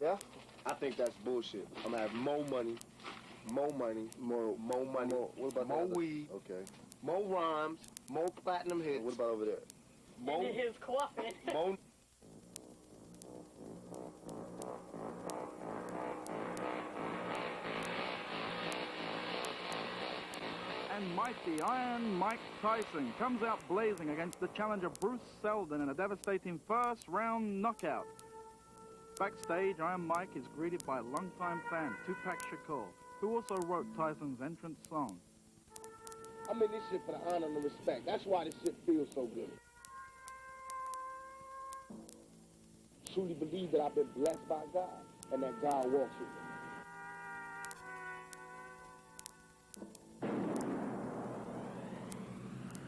Yeah? I think that's bullshit. I'm gonna have more money, more what about more weed, okay, more rhymes, more platinum hits. What about over there? More, in his coffin. more. And mighty Iron Mike Tyson comes out blazing against the challenger Bruce Seldon in a devastating first-round knockout. Backstage, Iron Mike is greeted by longtime fan Tupac Shakur, who also wrote Tyson's entrance song. I'm in this shit for the honor and the respect. That's why this shit feels so good. Truly believe that I've been blessed by God and that God walks with me.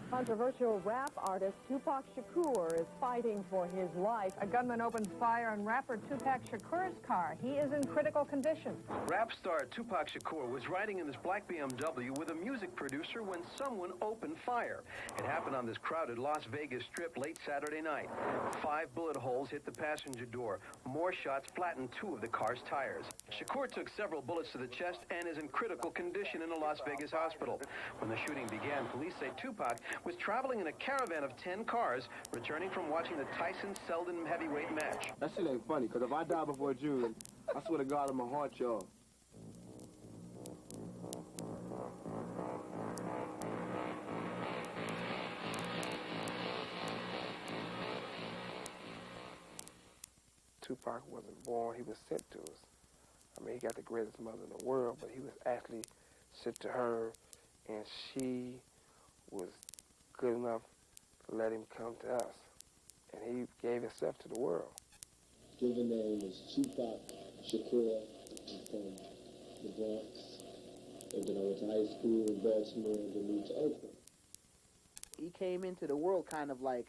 Controversial rap artist Tupac Shakur is fighting for his life. A gunman opens fire on rapper Tupac Shakur's car. He is in critical condition. Rap star Tupac Shakur was riding in this black BMW with a music producer when someone opened fire. It happened on this crowded Las Vegas strip late Saturday night. 5 bullet holes hit the passenger door. More shots flattened 2 of the car's tires. Shakur took several bullets to the chest and is in critical condition in a Las Vegas hospital. When the shooting began, police say Tupac was traveling in a caravan of 10 cars, returning from watching the Tyson-Seldon heavyweight match. That shit ain't funny, because if I die before June, I swear to God, I'm gonna haunt y'all. Tupac wasn't born, he was sent to us. I mean, he got the greatest mother in the world, but he was actually sent to her, and she was good enough to let him come to us. And he gave himself to the world. Given name is Tupac Shakur. I'm from the Bronx. And then I went to high school in Baltimore and then moved to Oakland. He came into the world kind of like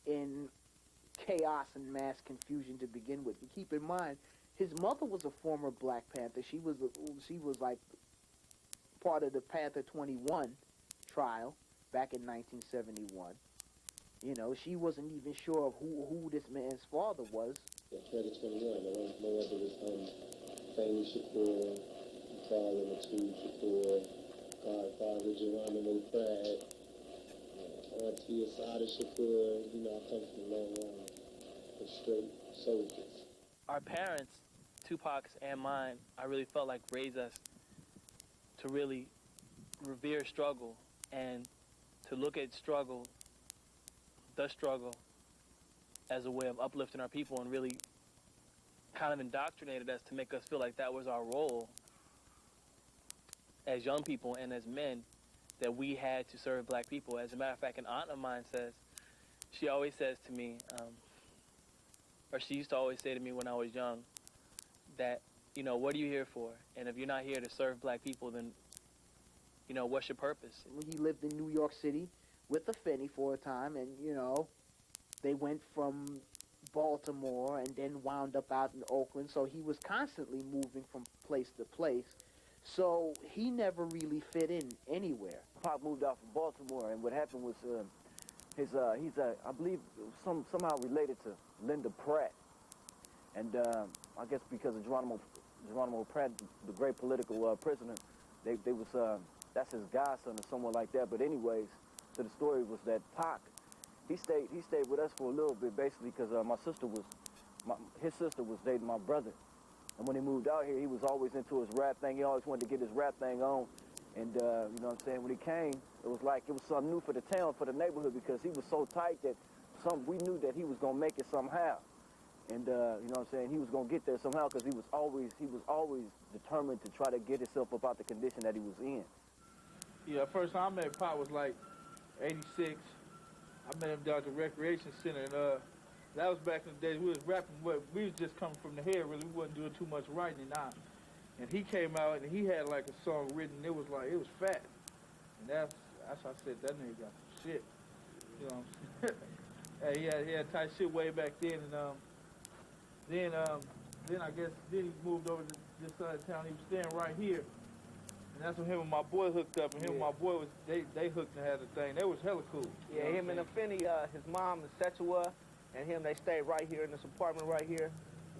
in chaos and mass confusion to begin with. But keep in mind, his mother was a former Black Panther. She was like part of the Panther 21 trial back in 1971. You know, she wasn't even sure of who this man's father was. Yeah, 2021. My mother was famous Shakur, father Matul Shakur, godfather Geronimo Pratt, auntie Asada Shakur. You know, I come from a long line of straight soldiers. Our parents, Tupac's and mine, I really felt like raised us to really revere struggle and to look at struggle, the struggle, as a way of uplifting our people, and really kind of indoctrinated us to make us feel like that was our role as young people and as men, that we had to serve Black people. As a matter of fact, an aunt of mine says, she always says to me, or she used to always say to me when I was young, that, you know, what are you here for? And if you're not here to serve Black people, then, you know, what's your purpose? He lived in New York City with a Finney for a time, and, you know, they went from Baltimore and then wound up out in Oakland, so he was constantly moving from place to place. So he never really fit in anywhere. Pop moved out from Baltimore, and what happened was he's I believe somehow related to Linda Pratt, and I guess because of Geronimo Pratt, the great political prisoner, they was that's his godson or someone like that. But anyways, so the story was that Pac, he stayed with us for a little bit, basically because his sister was dating my brother. And when he moved out here, he was always into his rap thing. He always wanted to get his rap thing on. And, you know what I'm saying, when he came, it was like it was something new for the town, for the neighborhood, because he was so tight that we knew that he was going to make it somehow. And, you know what I'm saying, he was going to get there somehow because he was always determined to try to get himself up out the condition that he was in. Yeah, first time I met Pop was like 86. I met him down at the Recreation Center, and that was back in the days we was rapping, but we was just coming from the head, really. We wasn't doing too much writing and all. And he came out and he had like a song written, it was fat. And that's how I said, that nigga got some shit. You know what I'm saying? He had tight shit way back then, and then I guess he moved over to this side of town. He was staying right here. And that's when him and my boy hooked up, and him and my boy they hooked and had a thing. That was hella cool. Yeah, him and Afeni, his mom is Setua, and him, they stayed right here in this apartment right here.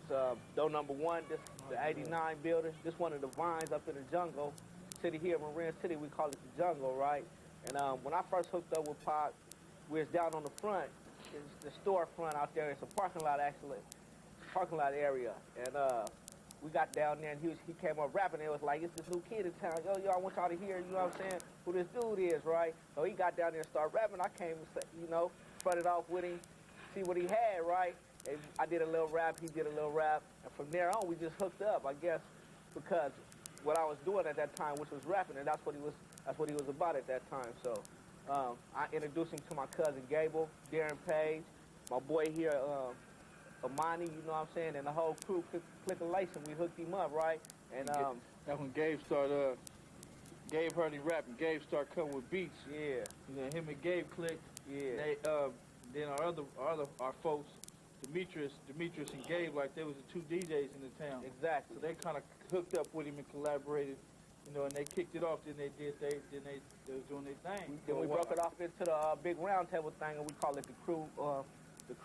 door number 1, this the 89 building. This one of the vines up in the jungle. City here, Marin City, we call it the jungle, right? And when I first hooked up with Pac, we was down on the front. It's the storefront out there. It's a parking lot, actually. Parking lot area. And we got down there, and he came up rapping. And it was like, it's this new kid in town. Yo, I want y'all to hear, you know what I'm saying, who this dude is, right? So he got down there and started rapping. I came, you know, fronted off with him, see what he had, right? And I did a little rap, he did a little rap. And from there on, we just hooked up, I guess, because what I was doing at that time, which was rapping, and that's what he was about at that time. So I introduced him to my cousin Gable, Darren Page, my boy here, Amani, you know what I'm saying, and the whole crew, Clickalation, we hooked him up, right? And that's when Gabe started, Gabe heard him rapping. Gabe started coming with beats. Yeah. You know, him and Gabe clicked. Yeah. They, then our folks, Demetrius and Gabe, like they was the 2 DJs in the town. Exactly. So they kind of hooked up with him and collaborated, you know, and they kicked it off. Then they was doing their thing. Then we broke it off into the big round table thing, and we call it the crew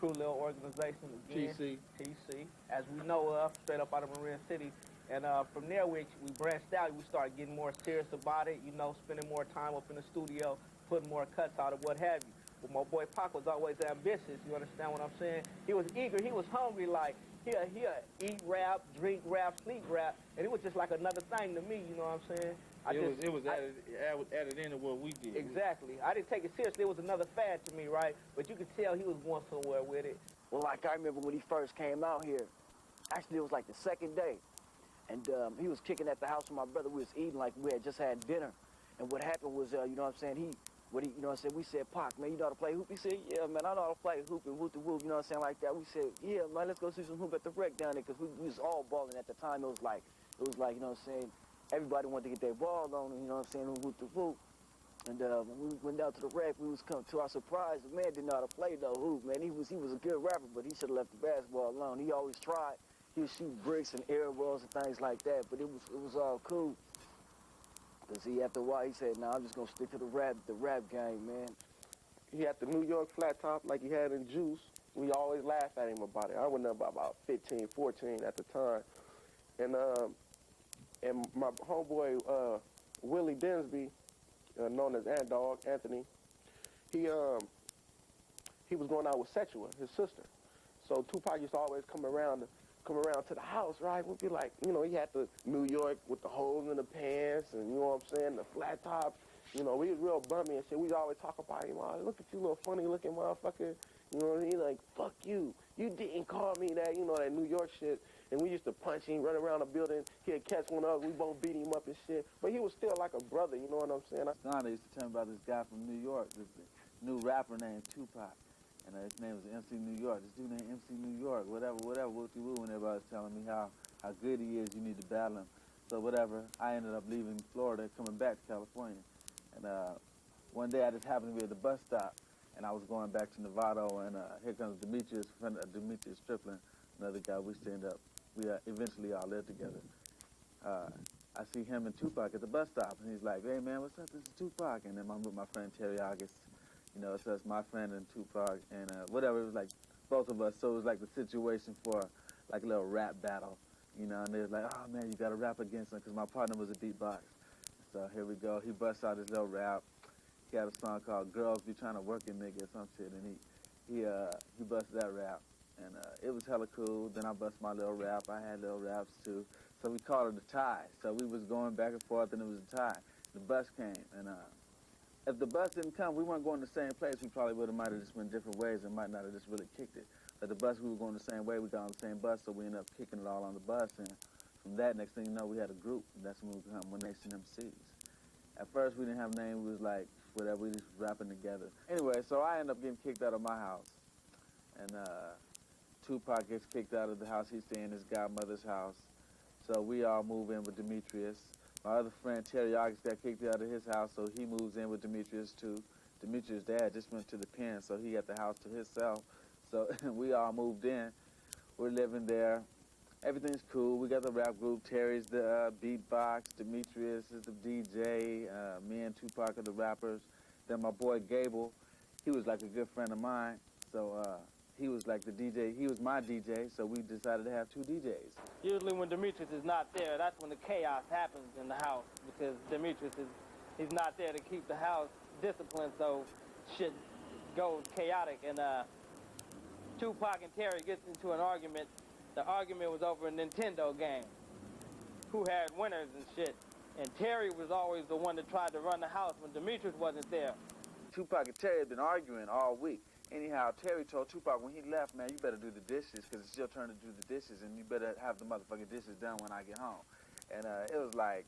little organization again. TC, as we know of, straight up out of Marin City. And from there, we branched out. We started getting more serious about it, you know, spending more time up in the studio, putting more cuts out of what have you. But my boy Pac was always ambitious, you understand what I'm saying? He was eager, he was hungry, like, he'll eat rap, drink rap, sleep rap, and it was just like another thing to me, you know what I'm saying? It was added into what we did. Exactly. I didn't take it seriously. It was another fad to me, right? But you could tell he was going somewhere with it. Well, like I remember when he first came out here, actually it was like the second day, and he was kicking at the house with my brother. We was eating like we had just had dinner, and what happened was, you know what I'm saying, you know what I'm saying, we said, Pac, man, you know how to play hoop? He said, yeah, man, I know how to play hoop and whoop-de-whoop, you know what I'm saying, like that. We said, yeah, man, let's go see some hoop at the rec down there, because we was all balling at the time. It was like, you know what I'm saying, everybody wanted to get their ball on, you know what I'm saying, whoop-de-whoop. And when we went down to the rec, we was coming to our surprise, the man didn't know how to play no hoop, man. He was a good rapper, but he should have left the basketball alone. He always tried. He would shoot bricks and air balls and things like that, but it was all cool. Cause after a while, he said, nah, I'm just gonna stick to the rap game, man. He had the New York flat top like he had in Juice. We always laugh at him about it. I was about 15, 14 at the time. And my homeboy, Willie Dinsby, known as Ant Dog, Anthony, he was going out with Setua, his sister. So Tupac used to always come around to the house, right? We'd be like, you know, he had the New York with the holes in the pants and, you know what I'm saying, the flat top. You know, we was real bummy and shit. We'd always talk about him. Oh, look at you, little funny-looking motherfucker. You know what I mean? Like, fuck you. You didn't call me that, you know, that New York shit. And we used to punch him, run around the building. He'd catch one of us. We both beat him up and shit. But he was still like a brother, you know what I'm saying? They used to tell me about this guy from New York, this new rapper named Tupac. And his name was MC New York. This dude named MC New York, whatever, whoop-de-woo, and everybody was telling me how good he is, you need to battle him. So whatever, I ended up leaving Florida, coming back to California. And one day I just happened to be at the bus stop, and I was going back to Novato, and here comes Demetrius Strickland, another guy. We eventually all lived together. I see him and Tupac at the bus stop, and he's like, hey man, what's up, this is Tupac. And then I'm with my friend Terry August. You know, so it's my friend and Tupac and whatever. It was like both of us. So it was like the situation for like a little rap battle, you know. And they was like, oh man, you got to rap against him because my partner was a beatbox. So here we go. He busts out his little rap. He had a song called "Girls Be Trying to Work It, Nigga" or some shit, and he busted that rap, and it was hella cool. Then I bust my little rap. I had little raps too. So we called it a tie. So we was going back and forth, and it was a tie. The bus came, and if the bus didn't come, we weren't going the same place. We probably might have just went different ways and might not have just really kicked it. But the bus, we were going the same way. We got on the same bus, so we ended up kicking it all on the bus. And from that, next thing you know, we had a group. And that's when we became One Nation MCs. At first, we didn't have a name. We was like, whatever, we just rapping together. Anyway, so I ended up getting kicked out of my house. And Tupac gets kicked out of the house. He's staying in his godmother's house. So we all move in with Demetrius. My other friend, Terry August, got kicked out of his house, so he moves in with Demetrius, too. Demetrius' dad just went to the pen, so he got the house to himself. So we all moved in. We're living there. Everything's cool. We got the rap group. Terry's the beatbox. Demetrius is the DJ. Me and Tupac are the rappers. Then my boy Gable, he was like a good friend of mine. So he was like the DJ. He was my DJ, so we decided to have two DJs. Usually when Demetrius is not there, that's when the chaos happens in the house, because Demetrius he's not there to keep the house disciplined, so shit goes chaotic. And Tupac and Terry gets into an argument. The argument was over a Nintendo game. Who had winners and shit. And Terry was always the one that tried to run the house when Demetrius wasn't there. Tupac and Terry had been arguing all week. Anyhow, Terry told Tupac when he left, man, you better do the dishes because it's your turn to do the dishes, and you better have the motherfucking dishes done when I get home. And it was like,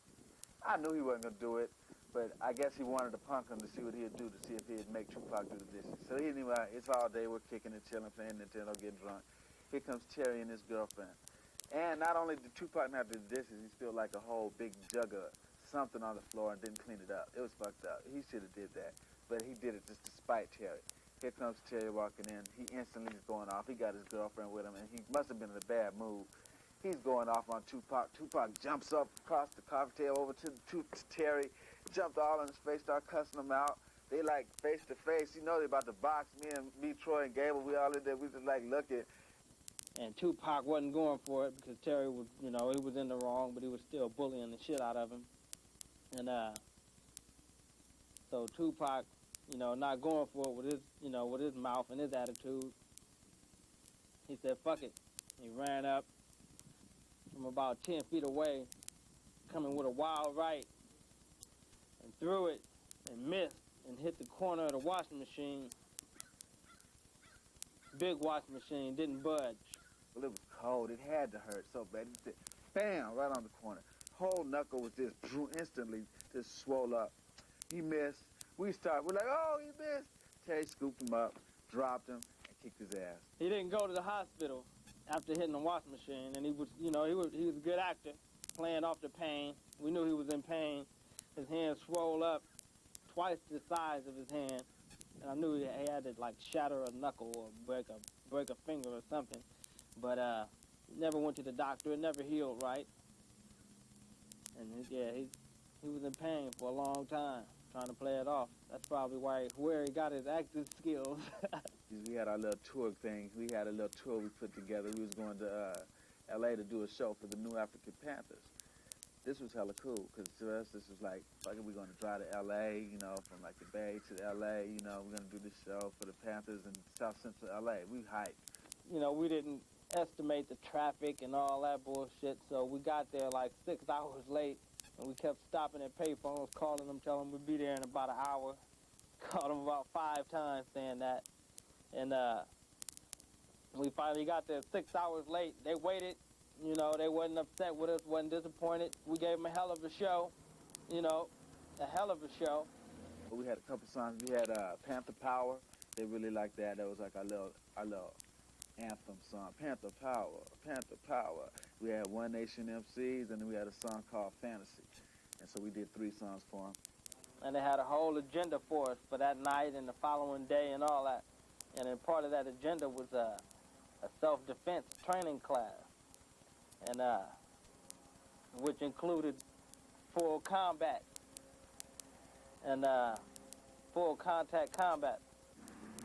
I knew he wasn't going to do it, but I guess he wanted to punk him to see what he'd do, to see if he'd make Tupac do the dishes. So anyway, it's all day, we're kicking and chilling, playing Nintendo, getting drunk. Here comes Terry and his girlfriend. And not only did Tupac not do the dishes, he spilled like a whole big jug of something on the floor and didn't clean it up. It was fucked up. He should have did that. But he did it just to spite Terry. Here comes Terry walking in. He instantly is going off. He got his girlfriend with him, and he must have been in a bad mood. He's going off on Tupac. Tupac jumps up across the coffee table over to Terry, jumped all in his face, started cussing him out. They like face to face. You know they about to box. Me, Troy, and Gable, we all in there. We just like looking. And Tupac wasn't going for it because Terry was, he was in the wrong, but he was still bullying the shit out of him. And so Tupac, not going for it with his mouth and his attitude, he said, fuck it. He ran up from about 10 feet away, coming with a wild right, and threw it and missed and hit the corner of the washing machine. Big washing machine, didn't budge. Well, it was cold. It had to hurt so bad. He said, bam, right on the corner. Whole knuckle was just instantly just swole up. He missed. We're like, oh, he missed. Terry scooped him up, dropped him, and kicked his ass. He didn't go to the hospital after hitting the washing machine, and he was a good actor, playing off the pain. We knew he was in pain. His hand swole up twice the size of his hand, and I knew he had to like shatter a knuckle or break a finger or something. But never went to the doctor. It never healed right. And he was in pain for a long time, trying to play it off. That's probably where he got his acting skills. We had our little tour thing. We had a little tour we put together. We was going to L.A. to do a show for the New African Panthers. This was hella cool, because to us, this was like, we're going to drive to L.A., from like the Bay to L.A., we're going to do this show for the Panthers in South Central L.A. We hyped. We didn't estimate the traffic and all that bullshit, so we got there like 6 hours late, and we kept stopping at payphones, calling them, telling them we'd be there in about an hour. Called them about 5 times saying that. And we finally got there 6 hours late. They waited. They wasn't upset with us, wasn't disappointed. We gave them a hell of a show, a hell of a show. We had a couple songs. We had Panther Power. They really liked that. That was like our little anthem song. Panther Power, Panther Power. We had One Nation MCs, and then we had a song called Fantasy. And so we did 3 songs for them. And they had a whole agenda for us for that night and the following day and all that. And then part of that agenda was a self-defense training class, and which included full combat and full contact combat.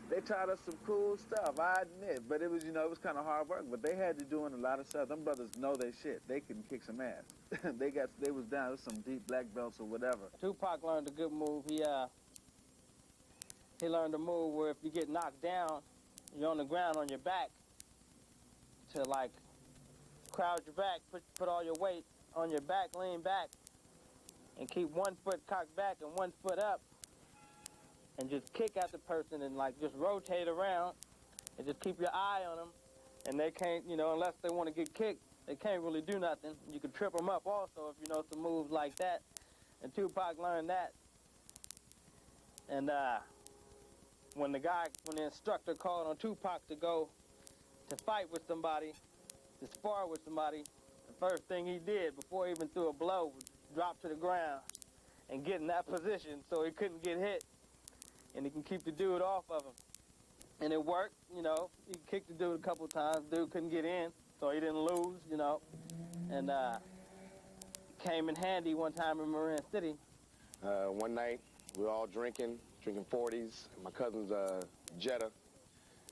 They taught us some cool stuff, I admit, but it was, it was kind of hard work. But they had to doing a lot of stuff. Them brothers know their shit. They can kick some ass. They was down with some deep black belts or whatever. Tupac learned a good move. He learned a move where if you get knocked down, you're on the ground on your back to like crowd your back, put all your weight on your back, lean back, and keep one foot cocked back and one foot up, and just kick at the person and like just rotate around and just keep your eye on them. And they can't, unless they want to get kicked, they can't really do nothing. You can trip them up also if you know some moves like that. And Tupac learned that. And when the instructor called on Tupac to go to fight with somebody, to spar with somebody, the first thing he did before he even threw a blow was drop to the ground and get in that position so he couldn't get hit and he can keep the dude off of him. And it worked, He kicked the dude a couple times. Dude couldn't get in, so he didn't lose, And came in handy one time in Marin City. One night, we were all drinking 40s. My cousin's Jetta.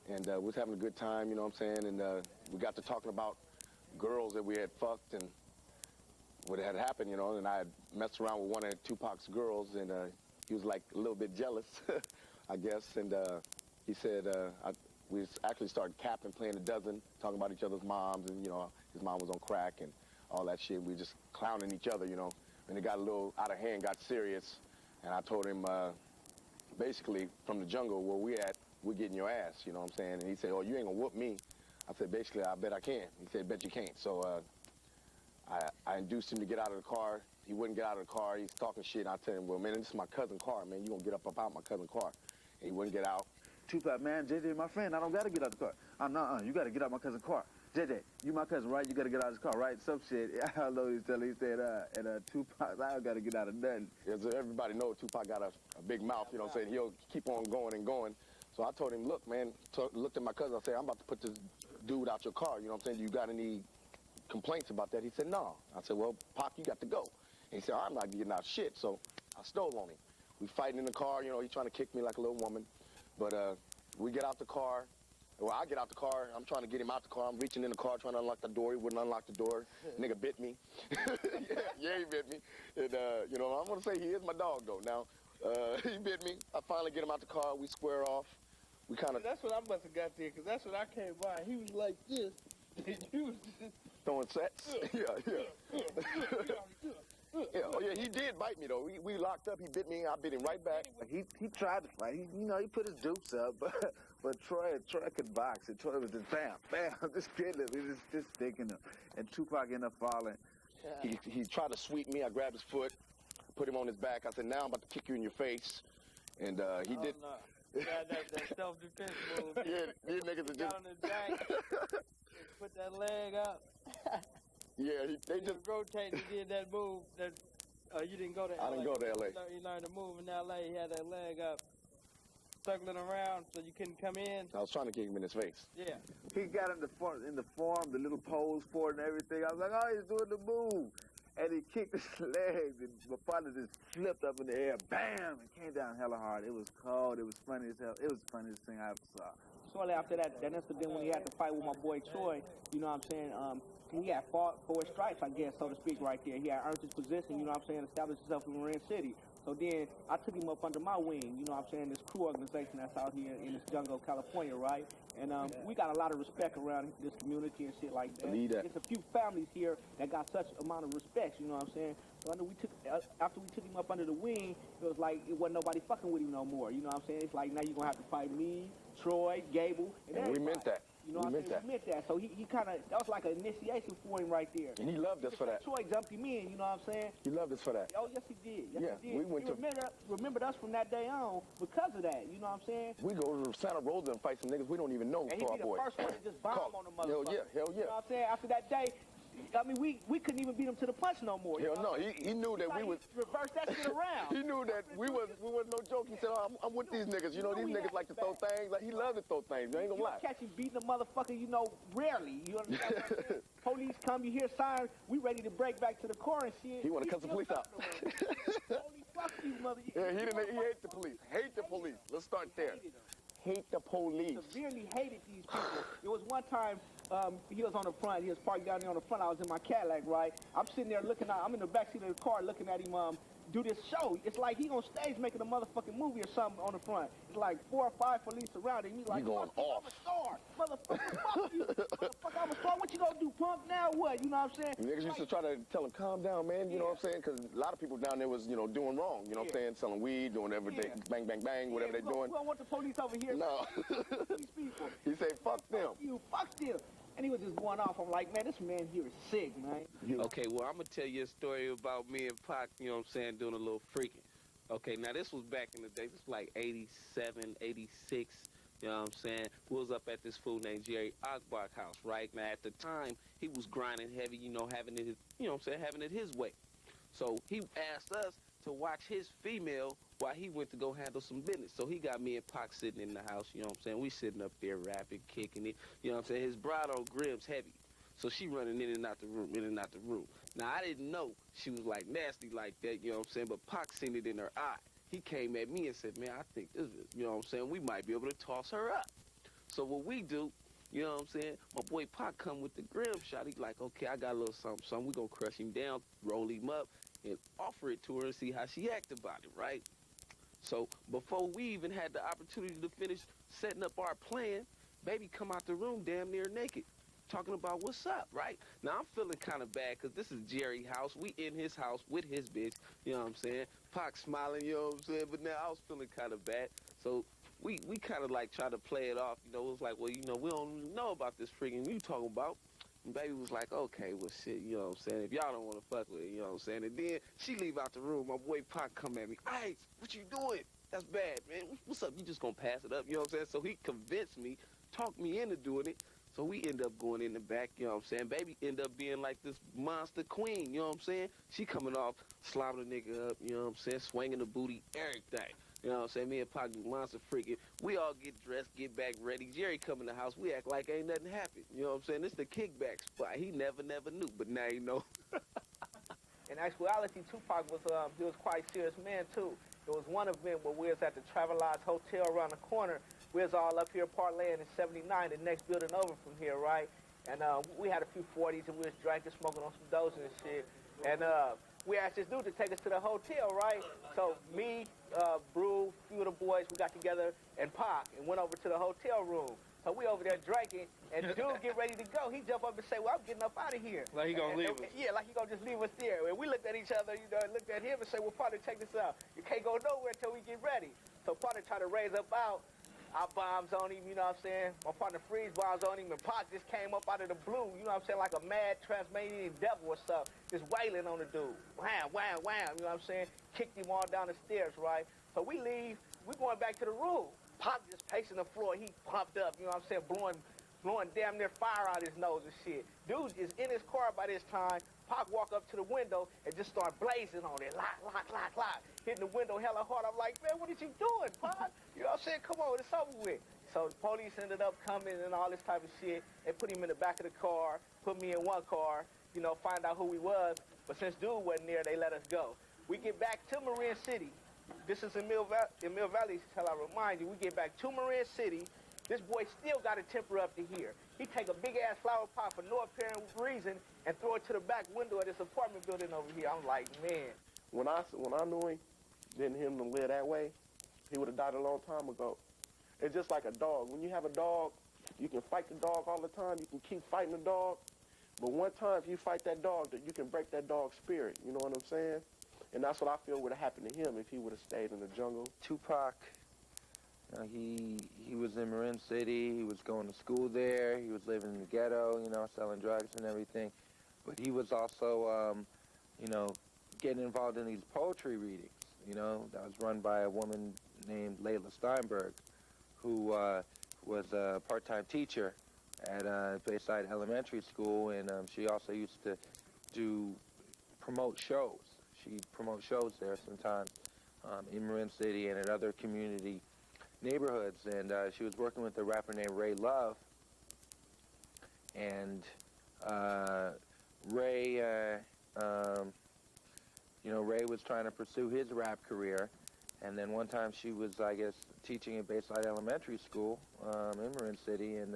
and we was having a good time, you know what I'm saying? And we got to talking about girls that we had fucked and what had happened, you know, and I had messed around with one of Tupac's girls, and he was like a little bit jealous, I guess, and he said, we actually started capping, playing a dozen, talking about each other's moms, and, you know, his mom was on crack and all that shit. We just clowning each other, you know, and it got a little out of hand, got serious, and I told him, basically, from the jungle where we at, we're getting your ass, you know what I'm saying? And he said, oh, you ain't gonna whoop me. I said, basically, I bet I can. He said, bet you can't. So I induced him to get out of the car. He wouldn't get out of the car. He's talking shit. I tell him, well, man, this is my cousin's car, man. You gonna get up out my cousin's car. And he wouldn't get out. Tupac, man, JJ, my friend, I don't gotta get out the car. No, you gotta get out my cousin's car. JJ, you my cousin, right? You gotta get out of his car, right? Some shit. I know he's telling. He said, and Tupac, I don't gotta get out of nothing. Yeah, so everybody knows Tupac got a big mouth, you know what I'm saying? He'll keep on going and going. So I told him, look, man, looked at my cousin. I said, I'm about to put this dude out your car. You know what I'm saying? You got any complaints about that? He said, no. I said, well, Pac, you got to go. And he said, I'm not getting out shit. So I stole on him. We fighting in the car. You know, he's trying to kick me like a little woman. But we get out the car. Well, I get out the car. I'm trying to get him out the car. I'm reaching in the car, trying to unlock the door. He wouldn't unlock the door. Nigga bit me. yeah, he bit me. And, you know, I'm going to say he is my dog, though. Now, he bit me. I finally get him out the car. We square off. We kind of... That's what I must have got there, because that's when I came by. He was like this. And you was just... Throwing sets? Yeah. Yeah, oh yeah, he did bite me though. We locked up, he bit me, I bit him right back. He tried to fight. He put his dupes up, but Troy could box, and Troy was just bam, just killing him. He was just sticking him, and Tupac ended up falling. He tried to sweep me. I grabbed his foot, put him on his back. I said, now I'm about to kick you in your face, and he did. No. Yeah, that self-defense move. Yeah, these niggas are just... Got on his back, put that leg up. Yeah, they just rotated. He did that move. That you didn't go to LA. I didn't go to LA. He learned to move in LA. He had that leg up, circling around so you couldn't come in. I was trying to kick him in his face. Yeah. He got in the form, the little pose for it and everything. I was like, oh, he's doing the move. And he kicked his legs, and my partner just flipped up in the air, bam, and came down hella hard. It was cold. It was funny as hell. It was the funniest thing I ever saw. Shortly after that incident when he had to fight with my boy Troy, you know what I'm saying, he had fought for his stripes, I guess, so to speak, right there. He had earned his position, you know what I'm saying, established himself in Marin City. So then I took him up under my wing, you know what I'm saying, this crew organization that's out here in this jungle, California, right? And we got a lot of respect around this community and shit like that. Believe that. There's a few families here that got such amount of respect, you know what I'm saying? So after we took him up under the wing, it was like it wasn't nobody fucking with him no more, you know what I'm saying? It's like now you're going to have to fight me, Troy, Gable, and we meant that. You know what I'm saying? We meant that. So he kind of, that was like an initiation for him right there. And he loved us for that. Troy jumped him in, you know what I'm saying? He loved us for that. Oh, yes, he did. Yes, he did. We went he remembered us from that day on because of that, you know what I'm saying? We go to Santa Rosa and fight some niggas we don't even know for our boys. And he be the first one to just bomb on the motherfucker. Hell yeah. You know what I'm saying? After that day, I mean, we couldn't even beat him to the punch no more. Hell no, he knew that we was... Reverse that shit around. He knew that we was no joke. He said, oh, I'm with these niggas. You know, these niggas like to throw things. Like, he loved to throw things. I ain't gonna lie. You catch him beating a motherfucker, you know, rarely. You understand what I'm saying? Police come, you hear sirens, we ready to break back to the car and shit. He want to cuss the police out. Holy fuck you, mother. Yeah, he hate the police. Hate the police. Let's start there. Hate the police. Severely hated these people. It was one time, he was on the front, he was parked down there on the front, I was in my Cadillac, right? I'm sitting there looking out, I'm in the backseat of the car looking at him do this show. It's like he on stage making a motherfucking movie or something on the front. It's like 4 or 5 police surrounding me like, you going off. I'm a star. Motherfucker, fuck you. Motherfucker, I'm a star. What you gonna do, punk? Now what? You know what I'm saying? Niggas used to try to tell him, calm down, man. You know what I'm saying? Because a lot of people down there was, you know, doing wrong. You know what I'm saying? Selling weed, doing everything, bang, bang, bang, whatever they doing. We don't want the police over here. No. These people. He said, fuck them. Fuck them. And he was just going off. I'm like, man, this man here is sick, man. Okay, well, I'm going to tell you a story about me and Pac, you know what I'm saying, doing a little freaking. Okay, now this was back in the day. This was like 87, 86, you know what I'm saying? We was up at this fool named Jerry Ogbach house, right? Now, at the time, he was grinding heavy, you know, having it, you know what I'm saying, having it his way. So he asked us to watch his female while he went to go handle some business. So he got me and Pac sitting in the house, you know what I'm saying? We sitting up there rapping, kicking it, you know what I'm saying? His bride on Grimm's heavy. So she running in and out the room, in and out the room. Now, I didn't know she was, like, nasty like that, you know what I'm saying? But Pac seen it in her eye. He came at me and said, man, I think this is, you know what I'm saying, we might be able to toss her up. So what we do, you know what I'm saying? My boy Pac come with the grim shot. He's like, okay, I got a little something. We gonna crush him down, roll him up, and offer it to her and see how she act about it, right? So before we even had the opportunity to finish setting up our plan, baby come out the room damn near naked, talking about what's up, right? Now I'm feeling kind of bad because this is Jerry's house. We in his house with his bitch, you know what I'm saying? Pac smiling, you know what I'm saying? But now I was feeling kind of bad. So we kind of like try to play it off, you know. It was like, well, you know, we don't even know about this freaking you talking about. And baby was like, okay, well, shit, you know what I'm saying? If y'all don't want to fuck with it, you know what I'm saying? And then she leave out the room. My boy Pac come at me. Ice, what you doing? That's bad, man. What's up? You just gonna pass it up, you know what I'm saying? So he convinced me, talked me into doing it. So we end up going in the back, you know what I'm saying? Baby end up being like this monster queen, you know what I'm saying? She coming off, slobbing the nigga up, you know what I'm saying? Swinging the booty, everything. You know what I'm saying? Me and Pac do monster freaking. We all get dressed, get back ready. Jerry come in the house. We act like ain't nothing happened. You know what I'm saying? This the kickback spot. He never knew, but now you know. In actuality, Tupac was he was quite serious man too. There was one event where we was at the Travelodge Hotel around the corner. We was all up here parlaying in 79, the next building over from here, right? And we had a few 40s and we was drinking, smoking on some dozes and shit. And we asked this dude to take us to the hotel, right? So me, Brew, a few of the boys, we got together, and Pac, and went over to the hotel room. So we over there drinking, and dude get ready to go. He jump up and say, well, I'm getting up out of here. Like he gonna leave us. Yeah, like he gonna just leave us there. And we looked at each other, you know, and looked at him and said, well, partner, check this out. You can't go nowhere until we get ready. So partner tried to raise up out. Our bombs on him, you know what I'm saying? My partner Freeze bombs on him, and Pac just came up out of the blue, you know what I'm saying, like a mad Tasmanian devil or something, just wailing on the dude. Wham, wham, wham, you know what I'm saying? Kicked him all down the stairs, right? So we leave, we going back to the room. Pac just pacing the floor, he pumped up, you know what I'm saying, blowing damn near fire out his nose and shit. Dude is in his car by this time. Pac walk up to the window and just start blazing on it. Lock, lock, lock, lock. Hitting the window hella hard. I'm like, man, what is you doing, Pac? You know what I'm saying? Come on, it's over with. So the police ended up coming and all this type of shit. They put him in the back of the car, put me in one car, you know, find out who he was. But since dude wasn't there, they let us go. We get back to Marin City. This is in Mill Valley, shall I remind you. We get back to Marin City. This boy still got a temper up to here. He take a big-ass flower pot for no apparent reason and throw it to the back window of this apartment building over here. I'm like, man. When I knew him, didn't him to live that way, he would have died a long time ago. It's just like a dog. When you have a dog, you can fight the dog all the time. You can keep fighting the dog. But one time, if you fight that dog, you can break that dog's spirit. You know what I'm saying? And that's what I feel would have happened to him if he would have stayed in the jungle. Tupac, he was in Marin City. He was going to school there. He was living in the ghetto, you know, selling drugs and everything. But he was also, you know, getting involved in these poetry readings, you know, that was run by a woman named Layla Steinberg, who was a part-time teacher at Bayside Elementary School, and she also used to promote shows. She'd promote shows there sometimes in Marin City and in other community neighborhoods, and she was working with a rapper named Ray Love, and Ray, you know, Ray was trying to pursue his rap career, and then one time she was, I guess, teaching at Bayside Elementary School in Marin City, and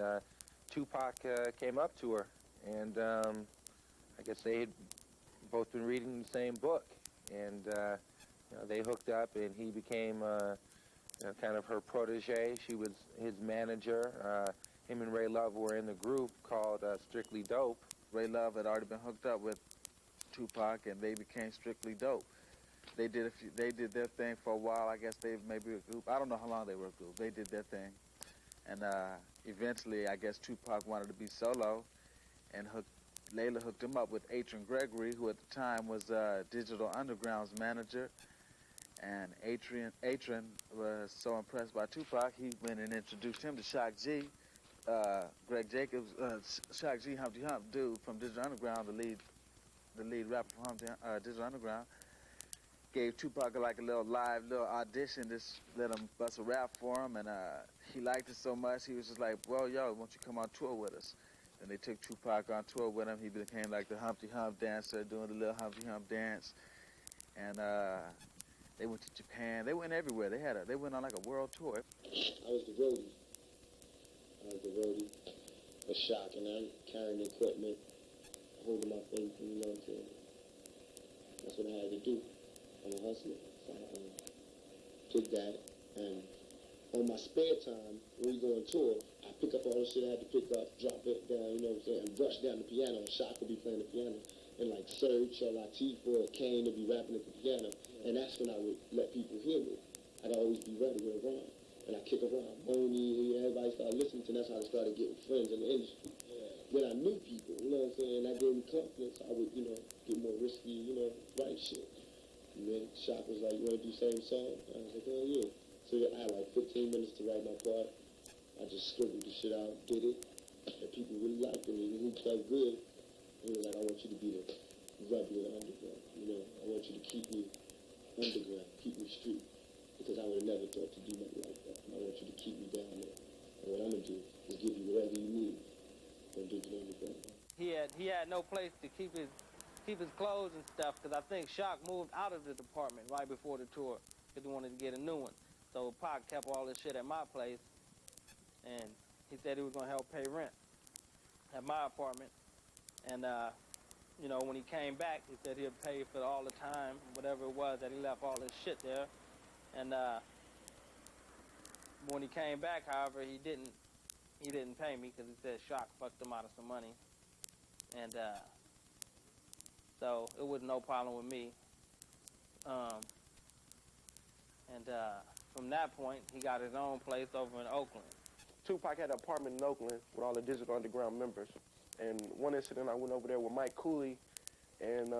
Tupac came up to her, and I guess they had both been reading the same book, and you know, they hooked up, and he became you know, kind of her protege. She was his manager. Him and Ray Love were in the group called Strictly Dope. Ray Love had already been hooked up with Tupac, and they became Strictly Dope. They did their thing for a while. I guess they maybe a group. I don't know how long they were a group. They did their thing, and eventually, I guess Tupac wanted to be solo, and Layla hooked him up with Atron Gregory, who at the time was Digital Underground's manager. And Atron was so impressed by Tupac, he went and introduced him to Shock G. Greg Jacobs, Shock G, Humpty Hump, dude from Digital Underground, the lead rapper from Digital Underground, gave Tupac like a little audition, just let him bust a rap for him, and he liked it so much, he was just like, well, yo, why don't you come on tour with us? And they took Tupac on tour with him. He became like the Humpty Hump dancer, doing the little Humpty Hump dance, and they went to Japan. They went everywhere. They went on like a world tour. I was the roadie. the roadie, a shock, and I'm carrying the equipment, holding my faith, and you know what I'm saying? That's what I had to do. I'm a hustler. So I took that, and on my spare time, when we go on tour, I pick up all the shit I had to pick up, drop it down, you know what I'm saying, and rush down the piano, and Shock will be playing the piano, and like Serge or Latif or Kane will be rapping at the piano, and that's when I would let people hear me. I'd always be ready with a rhyme, and I kick around, Boney, everybody started listening to, and that's how I started getting friends in the industry. Then I knew people, you know what I'm saying, that gave me confidence. I would, you know, get more risky, you know, write shit. And then Shock was like, you want to do same song? I was like, oh yeah. So I had like 15 minutes to write my part. I just scribbled the shit out, did it, and people really liked it. And he felt good. He was like, I want you to be the rebel underground, you know. I want you to keep me underground, keep me street, because I would have never thought to do nothing like that. And I want you to keep me down there. And what I'm going to do is give you whatever you need. He had no place to keep his clothes and stuff, because I think Shock moved out of the department right before the tour because he wanted to get a new one. So Pac kept all this shit at my place, and he said he was going to help pay rent at my apartment. And you know, when he came back, he said he'd pay for all the time, whatever it was that he left all this shit there. And when he came back, however, he didn't pay me because he said Shock fucked him out of some money. And so it was no problem with me. From that point, he got his own place over in Oakland. Tupac had an apartment in Oakland with all the Digital Underground members. And one incident, I went over there with Mike Cooley, and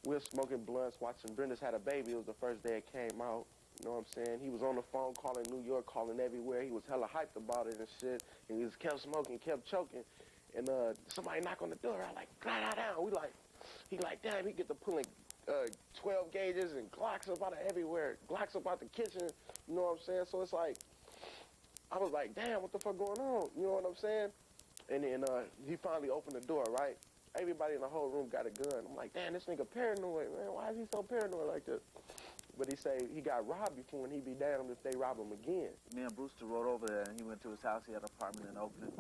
we were smoking blunts, watching Brenda's Had a Baby. It was the first day it came out. You know what I'm saying? He was on the phone calling New York, calling everywhere. He was hella hyped about it and shit. And he just kept smoking, kept choking. And somebody knocked on the door. I like, down. He like, damn, he get to pulling 12 gauges and Glocks about it everywhere. Glocks about the kitchen. You know what I'm saying? So it's like, I was like, damn, what the fuck going on? You know what I'm saying? And then he finally opened the door, right? Everybody in the whole room got a gun. I'm like, damn, this nigga paranoid, man. Why is he so paranoid like this? But he say he got robbed before, and he be damned if they rob him again. Me and Brewster rode over there, and he went to his house. He had an apartment in Oakland.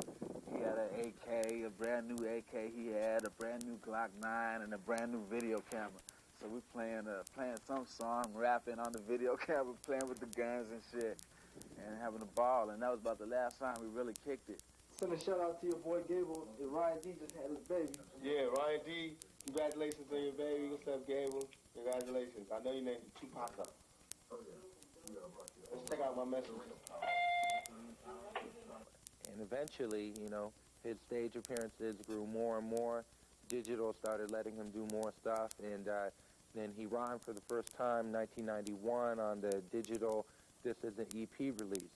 He had an AK, a brand new AK. He had a brand new Glock 9 and a brand new video camera. So we playing some song, rapping on the video camera, playing with the guns and shit, and having a ball. And that was about the last time we really kicked it. Send a shout out to your boy Gable. And Ryan D just had his baby. Yeah, Ryan D, congratulations on your baby. What's up, Gable? Congratulations. I know you named it Tupac. Let's check out my message. And eventually, you know, his stage appearances grew more and more. Digital started letting him do more stuff, and then he rhymed for the first time in 1991 on the Digital This Is an EP release,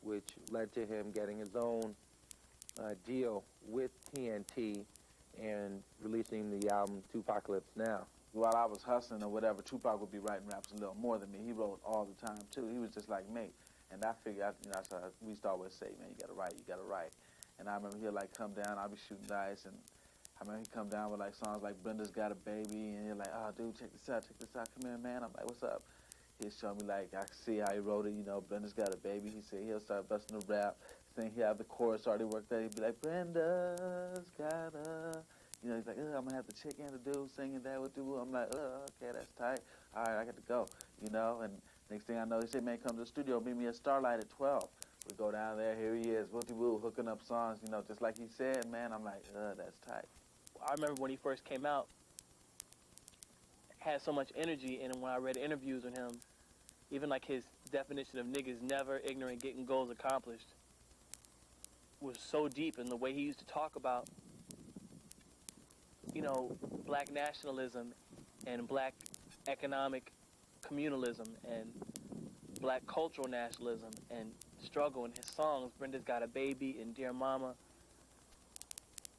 which led to him getting his own deal with TNT and releasing the album Tupacalypse Now. While I was hustling or whatever, Tupac would be writing raps a little more than me. He wrote all the time, too. He was just like me. And I figured, we used to always say, man, you gotta write. And I remember he'd like come down, I'd be shooting dice, and I remember he'd come down with like songs like Brenda's Got a Baby, and he'd like, oh, dude, check this out, come here, man. I'm like, what's up? He'd show me like, I could see how he wrote it, you know, Brenda's Got a Baby. He said he'll start busting the rap, saying he'd have the chorus already worked out. He'd be like, Brenda's got a... You know, he's like, I'm going to have the chick and the dude singing that with the woo. I'm like, okay, that's tight. All right, I got to go, you know. And next thing I know, he said, man, come to the studio, meet me at Starlight at 12. We go down there, here he is, woo-woo, hooking up songs, you know, just like he said, man. I'm like, that's tight. I remember when he first came out, had so much energy, and when I read interviews with him, even like his definition of niggas never ignorant, getting goals accomplished was so deep in the way he used to talk about, you know, black nationalism and black economic communalism and black cultural nationalism and struggle in his songs. Brenda's Got a Baby and Dear Mama.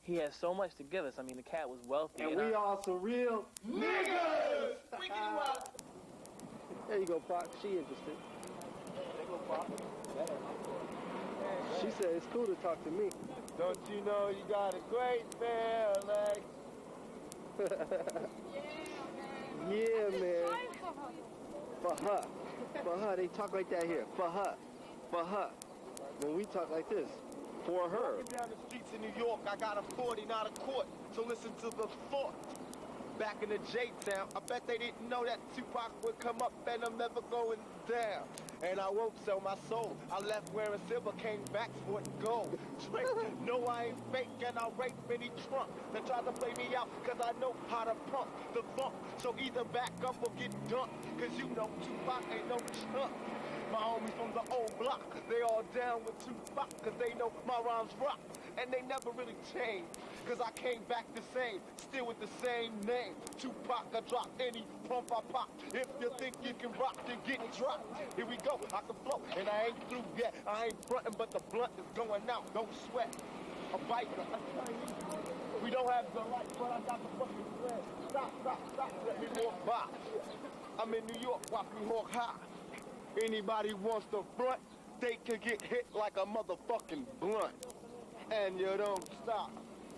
He has so much to give us. I mean, the cat was wealthy. And we are some real niggas! There you go, Pac. She interested. There you go, Pac. She said it's cool to talk to me. Don't you know you got a great pair of legs? Yeah, man. For her. For her. They talk like that here. For her. For her. when we talk like this. For her. Walking down the streets in New York, I got a 40, not a court. So listen to the thought. Back in the J-Town, I bet they didn't know that Tupac would come up and I'm never going down. And I won't sell my soul. I left wearing silver, came back sporting gold. Straight, no, I ain't fake, and I'll rape any trunk that tries to play me out, cause I know how to pump the funk. So either back up or get dumped, cause you know Tupac ain't no chump. My homies from the old block, they all down with Tupac, cause they know my rhymes rock. And they never really changed, cause I came back the same, still with the same name. Tupac, I drop any pump I pop. If you think you can rock, then get dropped. Here we go, I can flow, and I ain't through yet. I ain't frontin', but the blunt is going out, don't sweat. A biker, a Chinese. We don't have the right, but I got the fucking thread. Stop, let me walk by. I'm in New York, watch me walk high. Anybody wants to front, they can get hit like a motherfucking blunt. And you don't stop.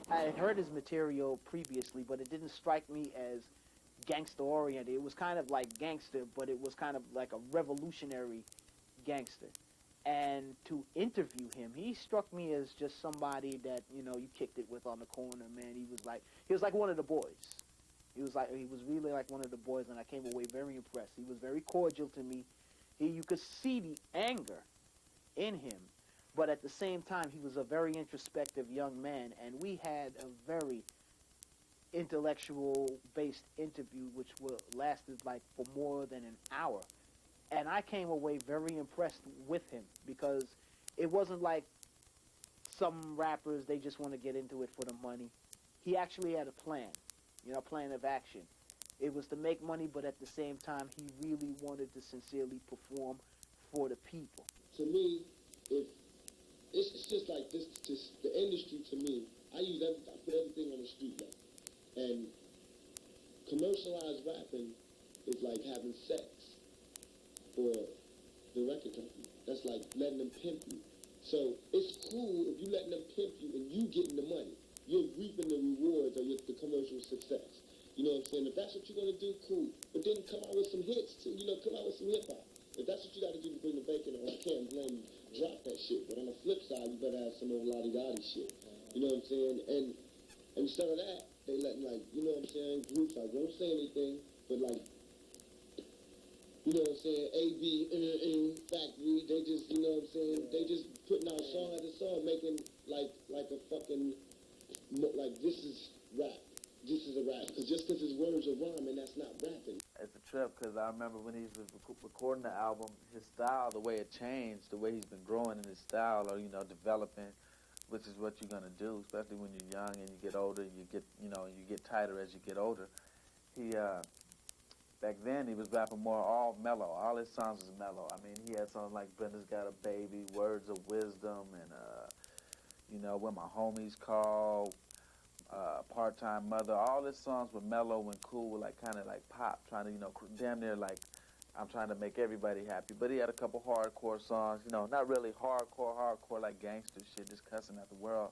I had heard his material previously, but it didn't strike me as gangster-oriented. It was kind of like gangster, but it was kind of like a revolutionary gangster. And to interview him, he struck me as just somebody that, you know, you kicked it with on the corner, man. He was like one of the boys. He was really like one of the boys, and I came away very impressed. He was very cordial to me. You could see the anger in him, but at the same time, he was a very introspective young man, and we had a very intellectual-based interview, which lasted like for more than an hour. And I came away very impressed with him, because it wasn't like some rappers, they just want to get into it for the money. He actually had a plan, you know, a plan of action. It was to make money, but at the same time, he really wanted to sincerely perform for the people. To me, it's just like this, just the industry to me, I put everything on the street now. And commercialized rapping is like having sex for the record company. That's like letting them pimp you. So it's cool if you letting them pimp you and you getting the money. You're reaping the rewards of the commercial success. You know what I'm saying? If that's what you want to do, cool. But then come out with some hits too. You know, come out with some hip hop. If that's what you got to do to bring the bacon on, I can't blame you. Drop that shit. But on the flip side, you better have some old lottie-dottie shit. You know what I'm saying? And instead of that, they letting, like, you know what I'm saying, groups like won't say anything, but like, you know what I'm saying, A.B. Factory, they just, you know what I'm saying, they just putting out song after song, making like a fucking, like, this is rap. This is a rap, because just because his words are rhyming, that's not rapping. It's a trip, because I remember when he was recording the album, his style, the way it changed, the way he's been growing in his style, or, you know, developing, which is what you're going to do, especially when you're young and you get older, you get tighter as you get older. He, back then, he was rapping more all mellow. All his songs was mellow. I mean, he had songs like Brenda's Got a Baby, Words of Wisdom, and, you know, When My Homies Call, Part-Time Mother. All his songs were mellow and cool, like kind of like pop, trying to, you know, damn near like I'm trying to make everybody happy. But he had a couple hardcore songs, you know, not really hardcore like gangster shit, just cussing at the world,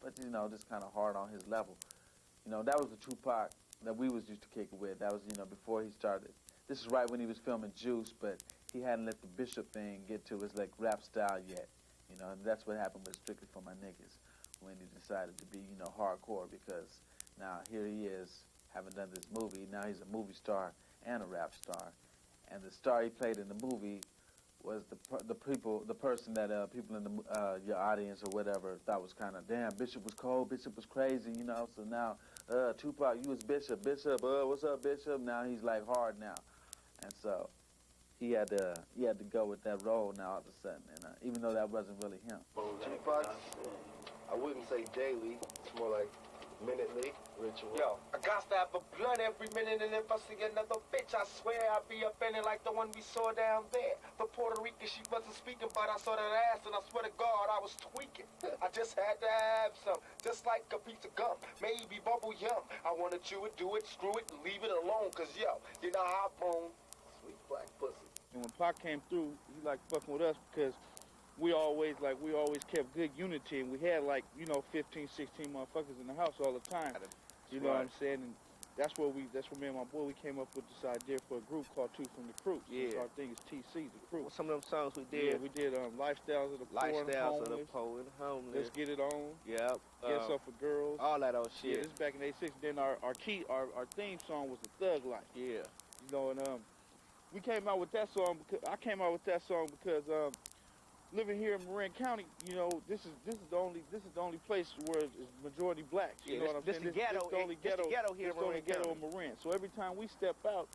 but, you know, just kind of hard on his level. You know, that was the Tupac that we was used to kick it with. That was, you know, before he started. This is right when he was filming Juice, but he hadn't let the Bishop thing get to his, like, rap style yet. You know, and that's what happened with Strictly for My Niggas, when he decided to be, you know, hardcore, because now here he is, having done this movie. Now he's a movie star and a rap star. And the star he played in the movie was the person that people in the your audience or whatever thought was kind of, damn, Bishop was cold, Bishop was crazy, you know. So now Tupac, you was Bishop, what's up, Bishop? Now he's like hard now, and so he had to go with that role now all of a sudden, and even though that wasn't really him. Tupac, I wouldn't say daily. It's more like minutely ritual. Yo, I got to have a blunt every minute, and if I see another bitch, I swear I'll be up in it like the one we saw down there. The Puerto Rican, she wasn't speaking, but I saw that ass, and I swear to God, I was tweaking. I just had to have some, just like a piece of gum, maybe bubble yum. I want to chew it, do it, screw it, and leave it alone, cause yo, you know how I bone, sweet black pussy. And when Pac came through, he like fucking with us because we always kept good unity, and we had like, you know, 15, 16 motherfuckers in the house all the time. You know what I'm saying? And that's where me and my boy, we came up with this idea for a group called Two from the Crew. Yeah. Our thing is TC, the Crew. Well, some of them songs we did. Yeah, we did Lifestyles of the Poor and Lifestyles Homeless. of the Poor and Homeless. Let's Get It On. Yep. Get Up for Girls. All that old shit. Yeah, this is back in '86. Then our theme song was the Thug Life. Yeah. You know, and we came out with that song because I came out with that song because living here in Marin County, you know, this is the only place where it's majority blacks. You know what I'm saying? This the ghetto. This the only ghetto here in Marin Marin ghetto County. in Marin. So every time we step out,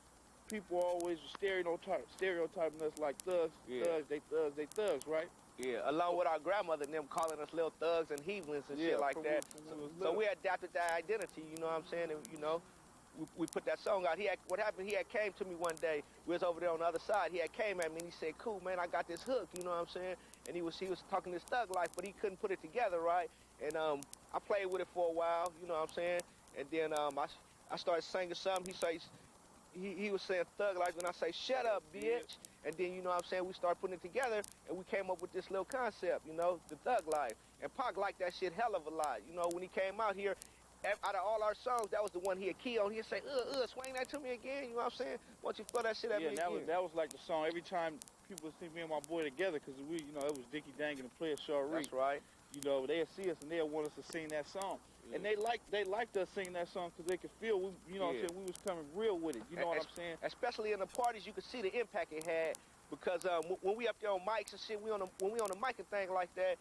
people always stereotyping us like thugs, they thugs, right? Yeah, along with our grandmother and them calling us little thugs and heathens and shit like that. So we adapted that identity, you know what I'm saying? And, you know, we put that song out. What happened, he had came to me one day. We was over there on the other side. He had came at me and he said, cool, man, I got this hook, you know what I'm saying? And he was talking this thug life, but he couldn't put it together, right? And I played with it for a while, you know what I'm saying? And then I started singing something. He was saying thug life, and I say, shut up, bitch. And then, you know what I'm saying, we started putting it together, and we came up with this little concept, you know, the thug life. And Pac liked that shit hell of a lot. You know, when he came out here, out of all our songs, that was the one he'd key on. He'd say, swing that to me again, you know what I'm saying? Why don't you throw that shit at me again? Yeah, that was like the song. Every time people see me and my boy together, because we, you know, it was Dickie Dang and the Player Sharik. That's right. You know, they'd see us and they'd want us to sing that song. Yeah. And they liked us singing that song because they could feel, you know what I'm saying, we was coming real with it. You know what I'm saying? Especially in the parties, you could see the impact it had. Because when we up there on mics and shit, when we on the mic and thing like that,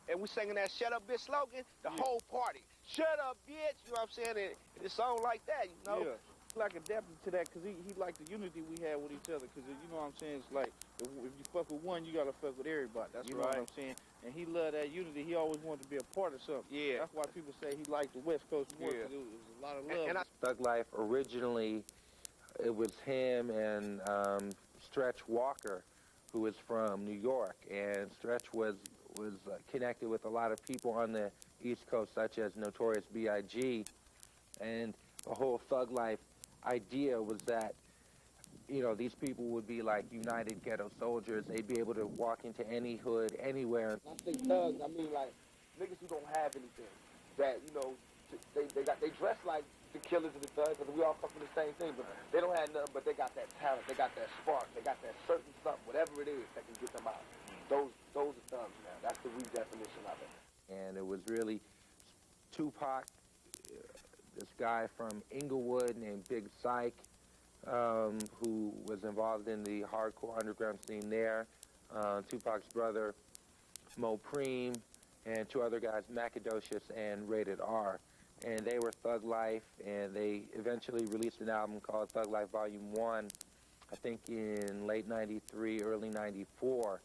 and we singing that "Shut Up, Bitch" slogan, the whole party, "Shut up, bitch," you know what I'm saying? And it's song like that, you know. Yeah. Like adapted to that because he liked the unity we had with each other. Because you know what I'm saying, it's like if you fuck with one, you gotta fuck with everybody. That's you know what I'm saying? And he loved that unity. He always wanted to be a part of something. Yeah. That's why people say he liked the West Coast more because it was a lot of love. Thug Life originally, it was him and Stretch Walker, who was from New York, and Stretch was connected with a lot of people on the East Coast, such as Notorious B.I.G., and the whole Thug Life idea was that, you know, these people would be like united ghetto soldiers. They'd be able to walk into any hood, anywhere. I say thugs, I mean like niggas who don't have anything. That, you know, they dress like the killers and the thugs, because we all fucking the same thing, but they don't have nothing, but they got that talent, they got that spark, they got that certain something, whatever it is that can get them out. Those are thugs, man. That's the redefinition of it. And it was really Tupac, this guy from Inglewood named Big Psych, who was involved in the hardcore underground scene there, Tupac's brother, Mo Preem, and two other guys, Macadocious and Rated R. And they were Thug Life, and they eventually released an album called Thug Life Volume 1, I think in late 93, early 94.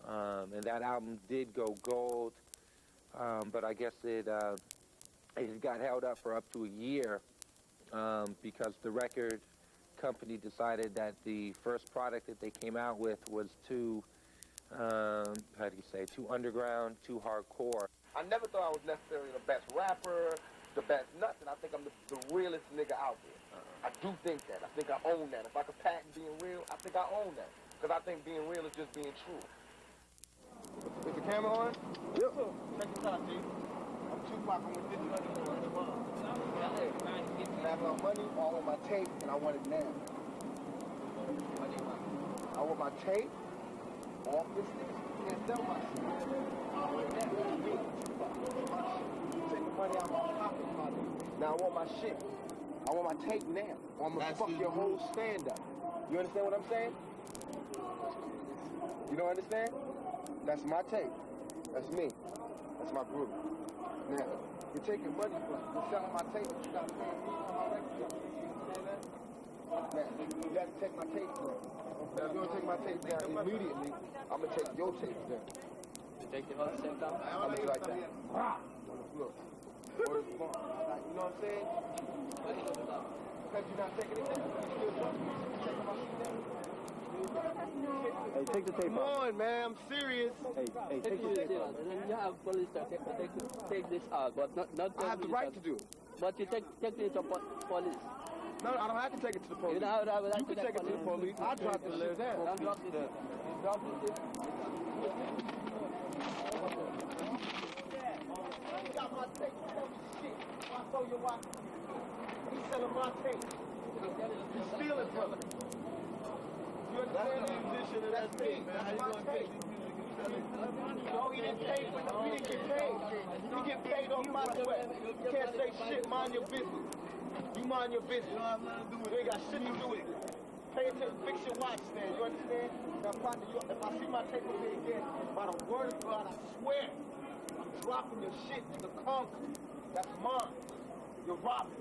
And that album did go gold, but I guess it got held up for up to a year because the record company decided that the first product that they came out with was too, too underground, too hardcore. I never thought I was necessarily the best rapper, the best nothing. I think I'm the realest nigga out there. I do think that. I think I own that. If I could patent being real, I think I own that. Because I think being real is just being true. Is the camera on? Yes, sir. Check this out, G. I'm Tupac. I'm with this money. I have my money all on my tape, and I want it now. I want my tape off this thing. You can't sell my shit. Take the money out of my pocket, money. Now I want my shit. I want my tape now. Or I'm gonna fuck your whole stand up. You understand what I'm saying? You don't understand? That's my tape. That's me. That's my group. Now, you're taking money from me. You're selling my tape, but you're not paying me for my record. You understand that? Now, you have to take my tape down. Now, if you don't take my tape down immediately, I'm going to take your tape down. You take the whole tape down? I'm going to do like that. Look. Where's the bar? You know what I'm saying? Because you're not taking it down. You're still taking my shit down. Hey, take the tape Come on, man. I'm serious. Hey, take the tape off. And then you have police take this out, but not I have the right to do it. But you take it to police. No, I don't have to take it to the police. You can take it to the police. I'll drop the shit down. Don't drop this. Drop this. Got my tape. Tell me shit. I told you why. He selling my tape. You stealing from me. You understand me? That's me. That's my tape. No, he didn't pay for no. He didn't get paid. He get paid off my sweat. You can't say shit. Mind your business. You mind your business. You ain't got shit to do with it. Pay attention. Fix your watch, man. You understand? Now, partner, if I see my tape up here again, by the word of God, I swear, I'm dropping your shit to the concrete. That's mine. You're robbing.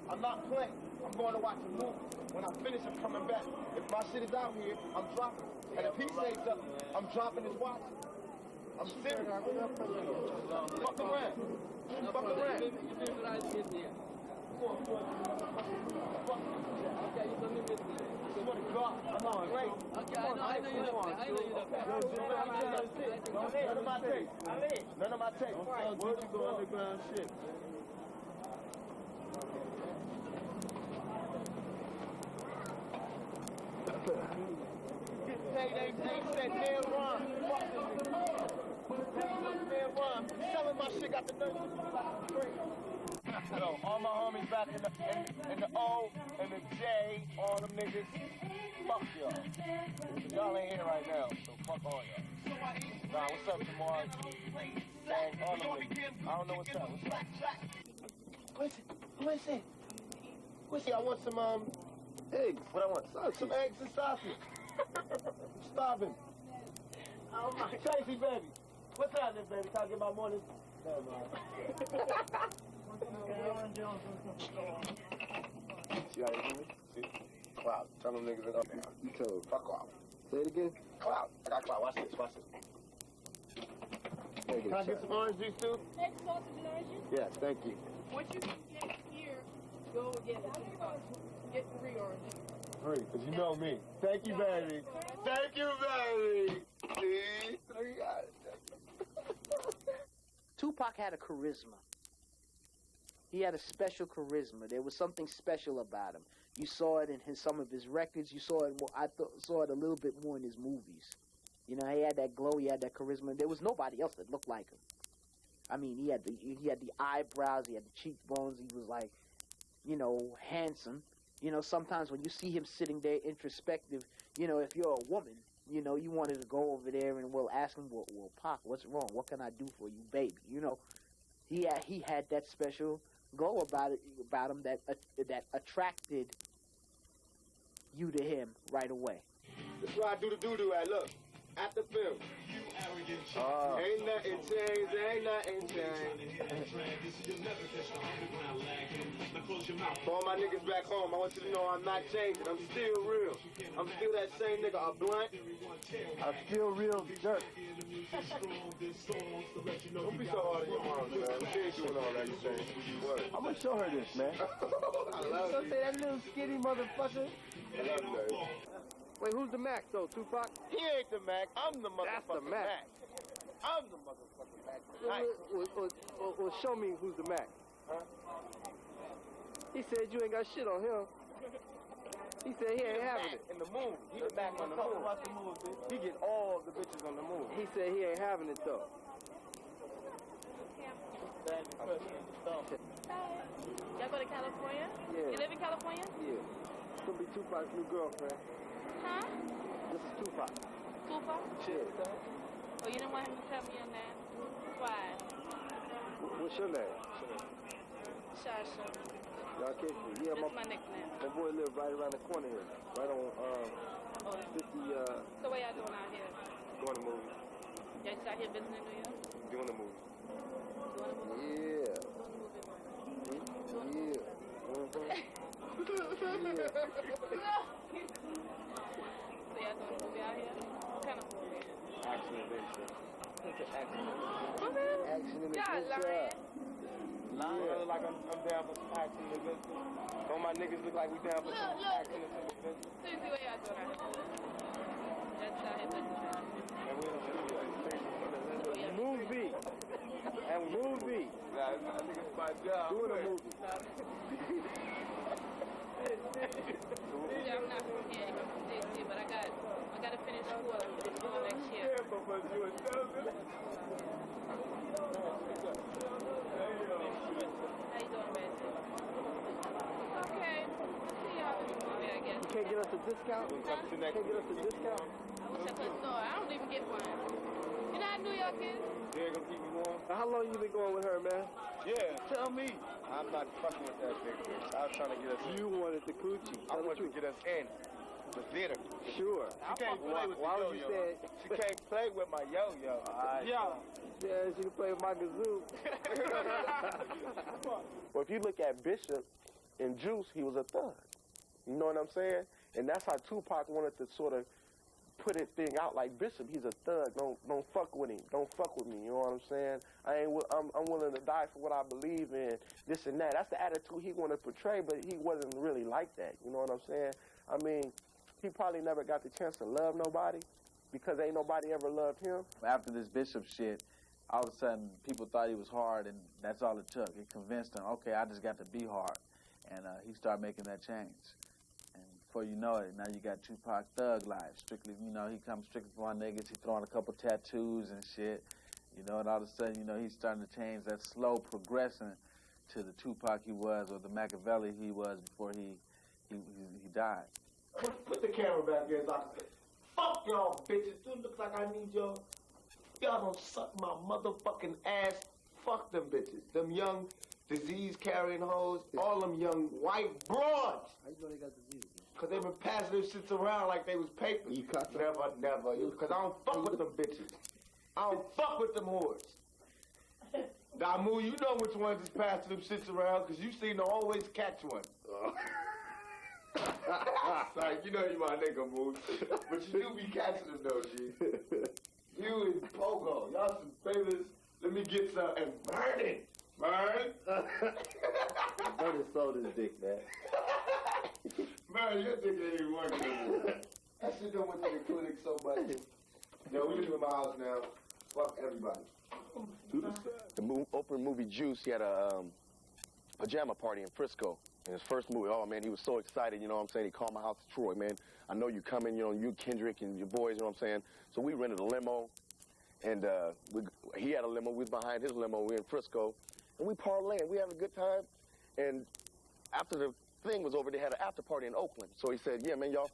I'm not playing. I'm going to watch a movie. When I finish, I'm coming back. If my shit is out here, I'm dropping it. And if he says something, I'm dropping his watch. I'm serious. Fuck around. Fuck around. I swear to God, I'm not playing. None of my tape. None of my tape. Where'd you go underground shit? They said man rhyme. Man rhyme. Selling my shit got the nerve. Yo, all my homies back in the O and the J, all them niggas. Fuck y'all. Y'all ain't here right now, so fuck all y'all. Nah, what's up, Jamar? Dang, all them niggas. I don't know what's up. What's up? Who is it? Who is it? I want some eggs. What I want? Sausage. Some eggs and sausage. I'm starving. Oh my Tracy, baby. What's happening, baby? Can I get my morning? Never mind. See how you do me? See? Cloud. Tell them niggas up now. You told. Fuck off. Say it again. Cloud. I got cloud. Watch this. Watch this. Can I get some orange juice too? Egg, sausage, and orange juice? Yes, thank you. Once you get here, go get the 3 oranges. 3, because you know me. Thank you, baby. Thank you, baby. See? Tupac had a charisma. He had a special charisma. There was something special about him. You saw it in some of his records. You saw it more. Saw it a little bit more in his movies. You know, he had that glow. He had that charisma. There was nobody else that looked like him. I mean, he had the eyebrows. He had the cheekbones. He was like, you know, handsome. You know, sometimes when you see him sitting there introspective, you know, if you're a woman, you know, you wanted to go over there and, well, ask him, well, Pac, what's wrong? What can I do for you, baby? You know, he had that special glow about him that attracted you to him right away. That's why I do the doo-doo at, look, at the film. Ain't nothing changed, ain't nothing changed. For all my niggas back home, I want you to know I'm not changing. I'm still real. I'm still that same nigga, a blunt. I'm still real jerk. Don't be so hard on your mom, man. She ain't doing all that, you saying. What? I'm gonna show her this, man. I love you. Say that little skinny motherfucker. I love you, baby. Wait, who's the Mac, though, Tupac? He ain't the Mac. I'm the motherfucking That's the Mac. I'm the motherfucking Mac. Well, show me who's the Mac. Huh? He said you ain't got shit on him. He said he ain't having it. In the moon. He the Mac on the moon. He get all the bitches on the moon. He said he ain't having it, though. Y'all go to California? Yeah. You live in California? Yeah. It's gonna be Tupac's new girlfriend. Huh? This is Tupac. Tupac? Yeah. Oh, you didn't want him to tell me your name? Why? What's your name? Shasha. Y'all kidding me? Yeah, That's my nickname. My boy live right around the corner here. Right on 50, So what y'all doing out here? Doing the movie. Y'all just out here visiting New York? Doing the movie. Doing the movie? Yeah. Yeah. So y'all doing a movie out here? What kind of movie? Action adventure. Okay. Action and Y'all adventure. Yeah, like I'm down for some action and adventure. Don't my niggas look like we down for some action and some adventure? So you see what y'all doing out here? That's out here visiting. Movie. And movie. Nah, I think it's my job. Doing a movie. Yeah, I'm not from here. I'm from DC, but I got to finish school. I'm finish school next year. How you doing, man? discount? Huh? Can you get us a discount? I wish I could snore. I don't even get one. You know how New York is? They're gonna keep me warm. How long you been going with her, man? Yeah, tell me. I'm not fucking with that big bitch. I was trying to get us. You wanted the coochie. I wanted to get us in the theater. Sure. She can't play with the yo-yo. She can't play with my yo-yo. Yeah, she can play with my kazoo. Well, if you look at Bishop and Juice, he was a thug. You know what I'm saying? And that's how Tupac wanted to sort of put his thing out like Bishop. He's a thug. Don't fuck with him. Don't fuck with me. You know what I'm saying? I'm willing to die for what I believe in. This and that. That's the attitude he wanted to portray, but he wasn't really like that. You know what I'm saying? I mean, he probably never got the chance to love nobody because ain't nobody ever loved him. After this Bishop shit, all of a sudden people thought he was hard, and that's all it took. It convinced him, okay, I just got to be hard. And he started making that change. And before you know it, now you got Tupac Thug Life. Strictly, you know, he comes strictly for my niggas. He throwing a couple tattoos and shit. You know, and all of a sudden, you know, he's starting to change that slow progression to the Tupac he was, or the Machiavelli he was before he died. Put the camera back there, Doctor. Fuck y'all bitches. Dude, looks like I need y'all. Y'all don't suck my motherfucking ass. Fuck them bitches. Them young disease-carrying hoes. All them young white broads. How you know they got disease? Because they been passing them shits around like they was papers. You cut them? Never. Because I don't fuck with them bitches. I don't fuck with them whores. Damu, you know which ones is passing them shits around because you seem to always catch one. Sorry, you know you my nigga, Moose. But you do be catching them, though, G. You and Pogo, y'all some famous. Let me get some and burn it. Burn. Burn his soul his dick, man. Man, your dick ain't even working anymore. That shit done went to the clinic so much. Yo, we leaving my house now. Fuck everybody. The opening movie Juice, he had a pajama party in Frisco. In his first movie, oh man, he was so excited, you know what I'm saying? He called my house, Troy, man. I know you coming, you know, you, Kendrick, and your boys, you know what I'm saying? So we rented a limo, and he had a limo, we was behind his limo, we in Frisco, and we parlaying, we having a good time. And after the thing was over, they had an after party in Oakland. So he said, yeah, man, y'all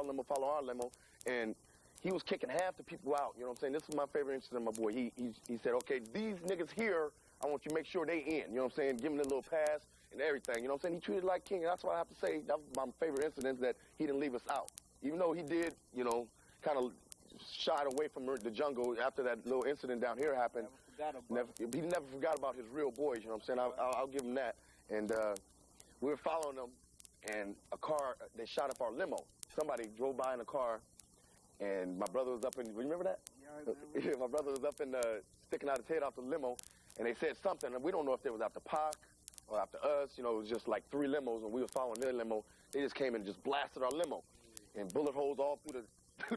limo follow our limo. And he was kicking half the people out, you know what I'm saying? This is my favorite incident, my boy. He said, okay, these niggas here, I want you to make sure they in, you know what I'm saying? Give them a little pass and everything, you know what I'm saying? He treated like king, and that's why I have to say that was my favorite incident, that he didn't leave us out. Even though he did, you know, kind of shied away from the jungle after that little incident down here happened. He never forgot about his real boys, you know what I'm saying? I'll give him that. And we were following them, and a car, they shot up our limo. Somebody drove by in a car, and my brother was up in, remember that? Yeah, I remember. Yeah, my brother was up in, sticking out his head off the limo, and they said something, and we don't know if they was after Pac or after us, you know, it was just like 3 limos, and we were following their limo. They just came and just blasted our limo, and bullet holes all through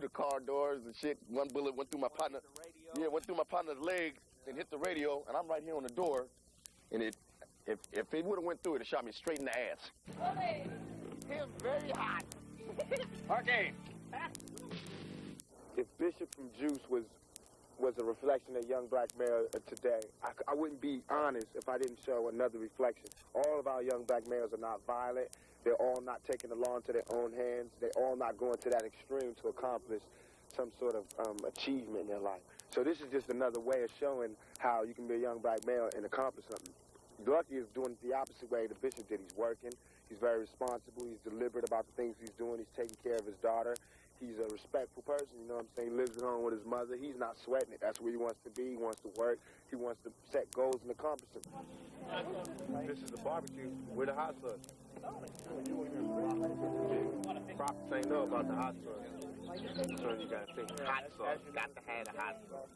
the car doors and shit. One bullet went through my partner. Yeah, went through my partner's leg and hit the radio, and I'm right here on the door, and if it would have went through it, it shot me straight in the ass. Okay. Him very hot. Okay. If Bishop from Juice was a reflection of young black male today, I wouldn't be honest if I didn't show another reflection. All of our young black males are not violent. They're all not taking the law into their own hands. They're all not going to that extreme to accomplish some sort of achievement in their life. So this is just another way of showing how you can be a young black male and accomplish something. Lucky is doing it the opposite way the Bishop did. He's working. He's very responsible. He's deliberate about the things he's doing. He's taking care of his daughter. He's a respectful person, you know what I'm saying? He lives at home with his mother. He's not sweating it. That's where he wants to be. He wants to work. He wants to set goals and accomplish them. This is the barbecue. We're the hot sauce. Prophets ain't know about the hot sauce. So you gotta think hot sauce. You got to have the hot sauce.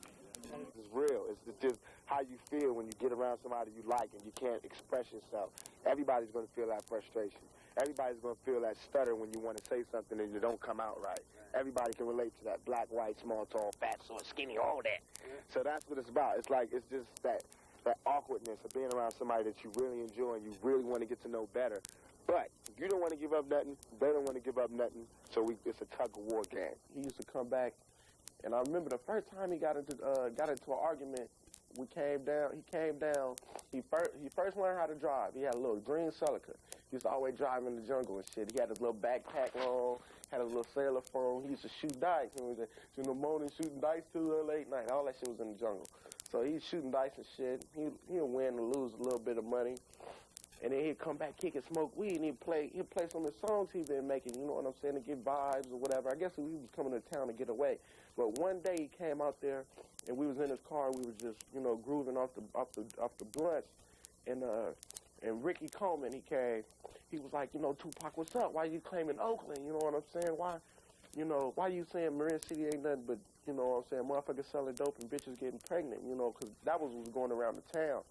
It's real. It's just how you feel when you get around somebody you like and you can't express yourself. Everybody's going to feel that frustration. Everybody's going to feel that stutter when you want to say something and it don't come out right. Everybody can relate to that. Black, white, small, tall, fat, short, skinny, all that. So that's what it's about. It's like, it's just that awkwardness of being around somebody that you really enjoy and you really want to get to know better. But if you don't want to give up nothing, they don't want to give up nothing, so it's a tug-of-war game. He used to come back, and I remember the first time he got into an argument we came down. He came down. He first learned how to drive. He had a little green Celica. He used to always drive in the jungle and shit. He had his little backpack on, had a little sailor phone. He used to shoot dice. He was in the morning shooting dice till late night. All that shit was in the jungle. So he's shooting dice and shit. He'll win or lose a little bit of money. And then he'd come back, kick and smoke weed, and he'd play some of the songs he'd been making, you know what I'm saying, to get vibes or whatever. I guess he was coming to town to get away. But one day he came out there, and we was in his car. We was just, you know, grooving off the blunts. And Ricky Coleman, he came. He was like, you know, Tupac, what's up? Why you claiming Oakland? You know what I'm saying? Why you saying Marin City ain't nothing but, you know what I'm saying, motherfuckers selling dope and bitches getting pregnant, you know, because that was what was going around the town.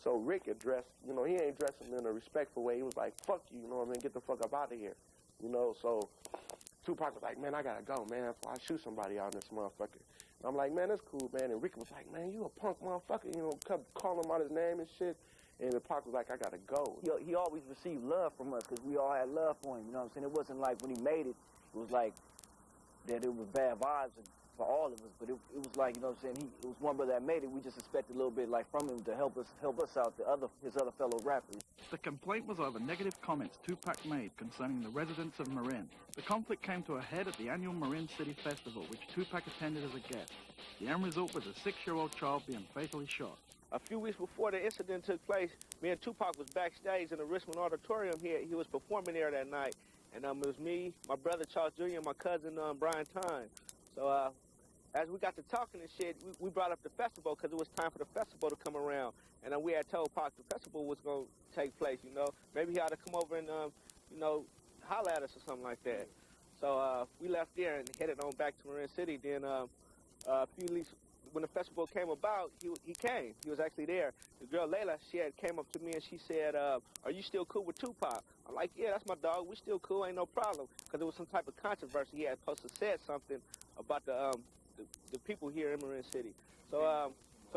So Rick addressed, you know, he ain't dressing in a respectful way. He was like, fuck you, you know what I mean? Get the fuck up out of here, you know? So Tupac was like, man, I gotta go, man, before I shoot somebody out in this motherfucker. And I'm like, man, that's cool, man. And Rick was like, man, you a punk motherfucker, you know, come call him out his name and shit. And Pac was like, I gotta go. He always received love from us because we all had love for him, you know what I'm saying? It wasn't like when he made it, it was like that it was bad vibes for all of us, but it was like, you know what I'm saying, it was one brother that made it. We just expected a little bit like from him to help us out, his other fellow rappers. The complaint was over negative comments Tupac made concerning the residents of Marin. The conflict came to a head at the annual Marin City Festival, which Tupac attended as a guest. The end result was a 6-year-old child being fatally shot. A few weeks before the incident took place, me and Tupac was backstage in the Richmond Auditorium here. He was performing there that night. And it was me, my brother Charles Jr., and my cousin Brian Tyne. So as we got to talking and shit, we brought up the festival because it was time for the festival to come around. And we had told Pac the festival was going to take place, you know. Maybe he ought to come over and, you know, holler at us or something like that. So we left there and headed on back to Marin City. Then a few weeks, when the festival came about, he came. He was actually there. The girl Layla, she had came up to me and she said, are you still cool with Tupac? I'm like, yeah, that's my dog. We still cool, ain't no problem. Because there was some type of controversy. He had supposed to said something about the people here in Marin City. So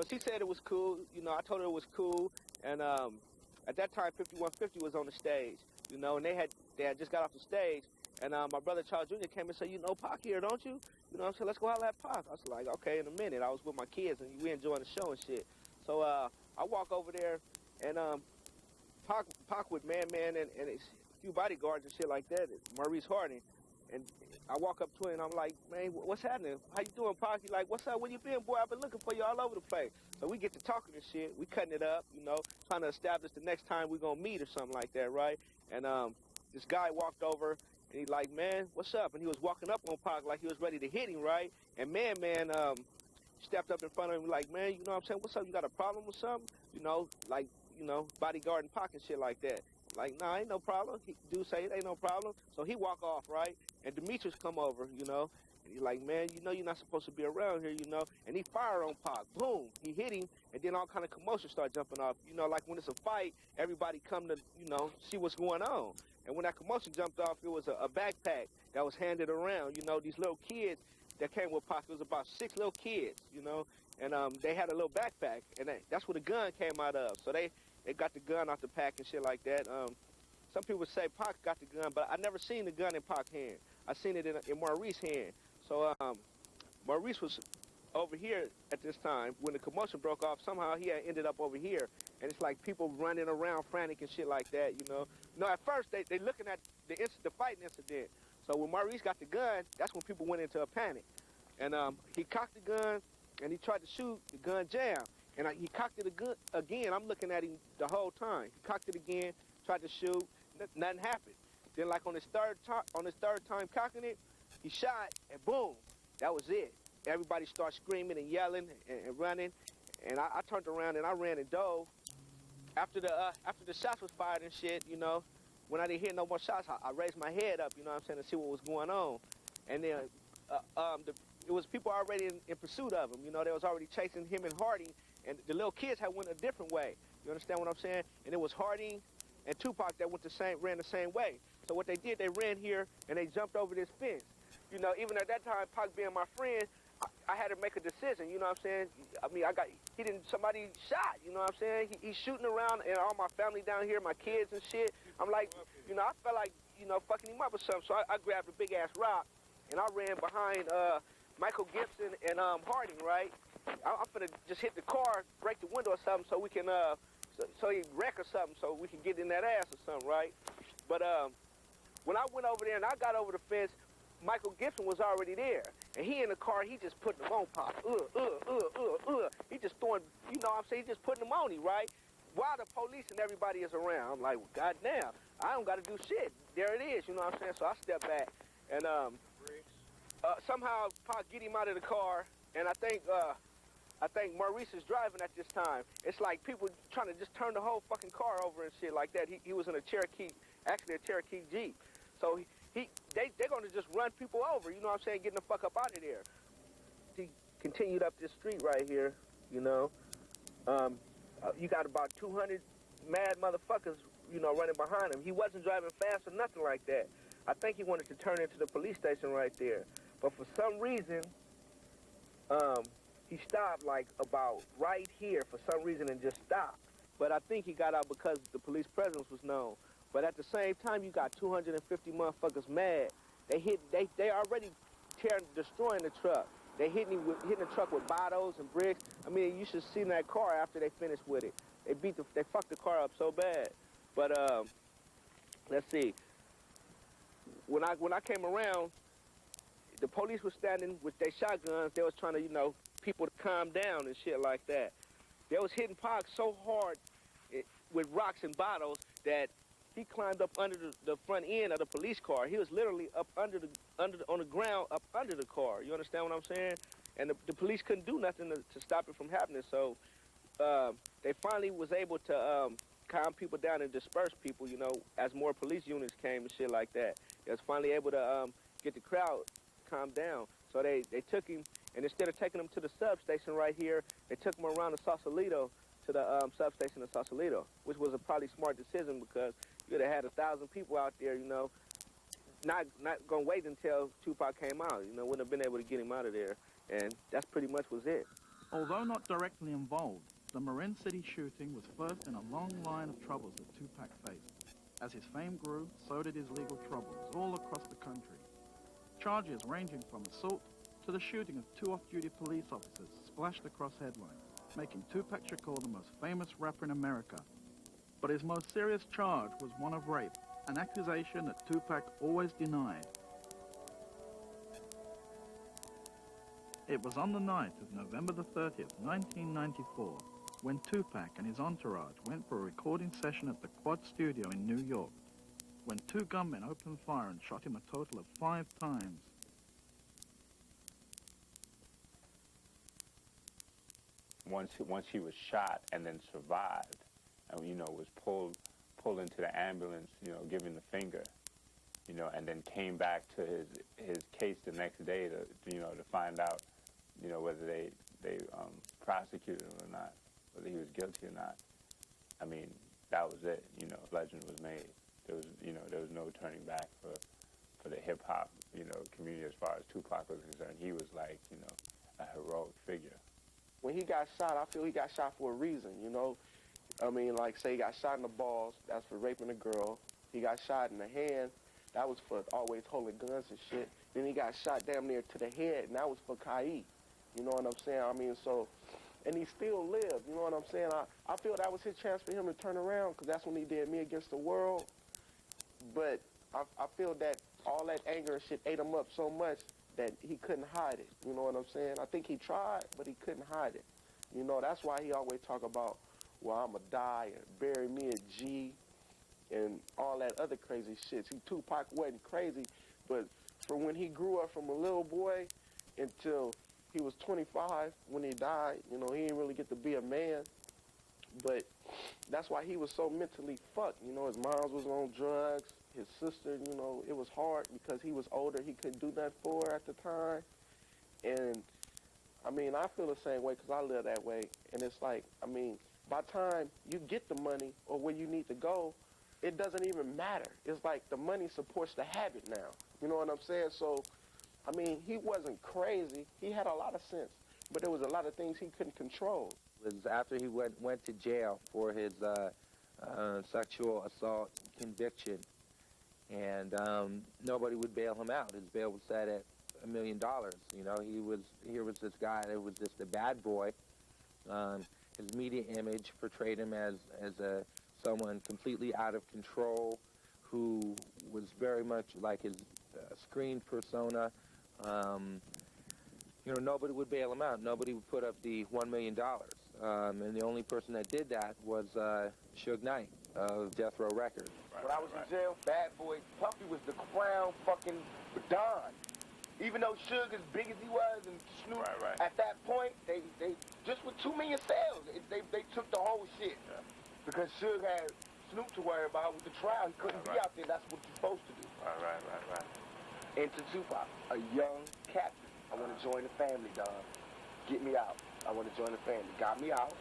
she said it was cool. You know, I told her it was cool. And at that time, 5150 was on the stage. You know, and they had just got off the stage. And my brother Charles Jr. came and said, you know Pac here, don't you? You know what I'm saying? Let's go out at Pac. I was like, okay, in a minute. I was with my kids, and we enjoying the show and shit. So I walk over there, and Pac with Man and a few bodyguards and shit like that, Maurice Harding. And I walk up to him, and I'm like, man, what's happening? How you doing, Pac? He like, what's up? Where you been, boy? I've been looking for you all over the place. So we get to talking and shit. We cutting it up, you know, trying to establish the next time we're going to meet or something like that, right? And this guy walked over, and he like, man, what's up? And he was walking up on Pac like he was ready to hit him, right? And Man stepped up in front of him like, man, you know what I'm saying? What's up? You got a problem with something? You know, like, you know, bodyguarding Pac and shit like that. Like, nah, ain't no problem. Dude say it ain't no problem. So he walk off, right? And Demetrius come over, you know. And he like, man, you know you're not supposed to be around here, you know. And he fired on Pac. Boom. He hit him, and then all kind of commotion start jumping off. You know, like when it's a fight, everybody come to, you know, see what's going on. And when that commotion jumped off, it was a backpack that was handed around. You know, these little kids that came with Pac, it was about 6 little kids, you know. And they had a little backpack, and that's where the gun came out of. So they got the gun off the pack and shit like that. Some people say Pac got the gun, but I never seen the gun in Pac's hand. I seen it in Maurice's hand. So Maurice was over here at this time. When the commotion broke off, somehow he had ended up over here. And it's like people running around frantic and shit like that, you know. No, at first they looking at the fighting incident. So when Maurice got the gun, that's when people went into a panic. And he cocked the gun, and he tried to shoot. The gun jammed. And he cocked it again. I'm looking at him the whole time. He cocked it again, tried to shoot. Nothing happened. Then, like on his third time cocking it, he shot, and boom, that was it. Everybody started screaming and yelling and running. And I turned around and I ran and dove. After the shots was fired and shit, you know, when I didn't hear no more shots, I raised my head up, you know what I'm saying, to see what was going on. And then it was people already in pursuit of him. You know, they was already chasing him and Harding, and the little kids had went a different way. You understand what I'm saying? And it was Harding and Tupac that ran the same way. So what they did, they ran here and they jumped over this fence. You know, even at that time, Pac being my friend, I had to make a decision. You know what I'm saying? I mean, somebody shot. You know what I'm saying? He's shooting around, and all my family down here, my kids and shit. I'm like, you know, I felt like, you know, fucking him up or something. So I grabbed a big ass rock and I ran behind Michael Gibson and Harding, right? I'm finna just hit the car, break the window or something so we can, so he wreck or something so we can get in that ass or something, right? But when I went over there and I got over the fence, Michael Gibson was already there. And he in the car, he just putting them on, Pop. He just throwing, you know what I'm saying? He just putting them on me, right? While the police and everybody is around. I'm like, well, goddamn, I don't got to do shit. There it is, you know what I'm saying? So I step back and somehow Pop get him out of the car. And I think Maurice is driving at this time. It's like people trying to just turn the whole fucking car over and shit like that. He was in a Cherokee, actually a Cherokee Jeep. So they're going to just run people over, you know what I'm saying, getting the fuck up out of there. He continued up this street right here, you know. You got about 200 mad motherfuckers, you know, running behind him. He wasn't driving fast or nothing like that. I think he wanted to turn into the police station right there. But for some reason, he stopped like about right here for some reason and just stopped. But I think he got out because the police presence was known. But at the same time, you got 250 motherfuckers mad. They already destroying the truck. They hitting the truck with bottles and bricks. I mean, you should see that car after they finished with it. They fucked the car up so bad. But let's see. When I came around, the police was standing with their shotguns. They was trying to, you know, people to calm down and shit like that. They was hitting Pac so hard with rocks and bottles that he climbed up under the front end of the police car. He was literally up on the ground up under the car. You understand what I'm saying? And the police couldn't do nothing to stop it from happening. So they finally was able to calm people down and disperse people, you know, as more police units came and shit like that. They was finally able to get the crowd calmed down. So they took him, and instead of taking him to the substation right here, they took him around to Sausalito, to the substation of Sausalito, which was a probably smart decision because you'd have had 1,000 people out there, you know, not gonna wait until Tupac came out. You know, wouldn't have been able to get him out of there, and that's pretty much was it. Although not directly involved, the Marin City shooting was first in a long line of troubles that Tupac faced. As his fame grew, so did his legal troubles all across the country. Charges ranging from assault to the shooting of 2 off-duty police officers splashed across headlines, making Tupac Shakur the most famous rapper in America. But his most serious charge was one of rape, an accusation that Tupac always denied. It was on the night of November the 30th, 1994, when Tupac and his entourage went for a recording session at the Quad Studio in New York, when 2 gunmen opened fire and shot him a total of 5 times. Once he was shot and then survived, and you know was pulled into the ambulance, you know, giving the finger, you know, and then came back to his case the next day to find out, you know, whether they prosecuted him or not, whether he was guilty or not. I mean, that was it. You know, legend was made. There was no turning back for the hip hop, you know, community as far as Tupac was concerned. He was like, you know, a heroic figure. When he got shot, I feel he got shot for a reason, you know. I mean, like, say he got shot in the balls, that's for raping a girl. He got shot in the hand, that was for always holding guns and shit. Then he got shot damn near to the head, and that was for Kai. You know what I'm saying? I mean, so, and he still lived, you know what I'm saying? I feel that was his chance for him to turn around, because that's when he did Me Against the World. But I feel that all that anger and shit ate him up so much that he couldn't hide it. You know what I'm saying? I think he tried, but he couldn't hide it. You know, that's why he always talk about, well, I'ma die and bury me a G and all that other crazy shit. See, Tupac wasn't crazy, but from when he grew up from a little boy until he was 25 when he died, you know, he didn't really get to be a man. But that's why he was so mentally fucked. You know, his mom was on drugs. His sister, you know, it was hard because he was older. He couldn't do nothing for her at the time. And, I mean, I feel the same way because I live that way. And it's like, I mean, by the time you get the money or where you need to go, it doesn't even matter. It's like the money supports the habit now. You know what I'm saying? So, I mean, he wasn't crazy. He had a lot of sense. But there was a lot of things he couldn't control. It was after he went to jail for his sexual assault conviction, and nobody would bail him out. His bail was set at $1 million. You know, here was this guy that was just a bad boy. His media image portrayed him as someone completely out of control, who was very much like his screen persona. You know, nobody would bail him out. Nobody would put up the $1 million. And the only person that did that was Suge Knight of Death Row Records. When I was in jail, Bad Boy, Puffy was the crown fucking Don. Even though Suge, as big as he was, and Snoop, at that point, they just with 2 million sales, they took the whole shit. Yeah. Because Suge had Snoop to worry about with the trial. He couldn't be out there. That's what you're supposed to do. Right. Into Tupac, a young captain. I want to join the family, dog. Get me out. I want to join the family. Got me out.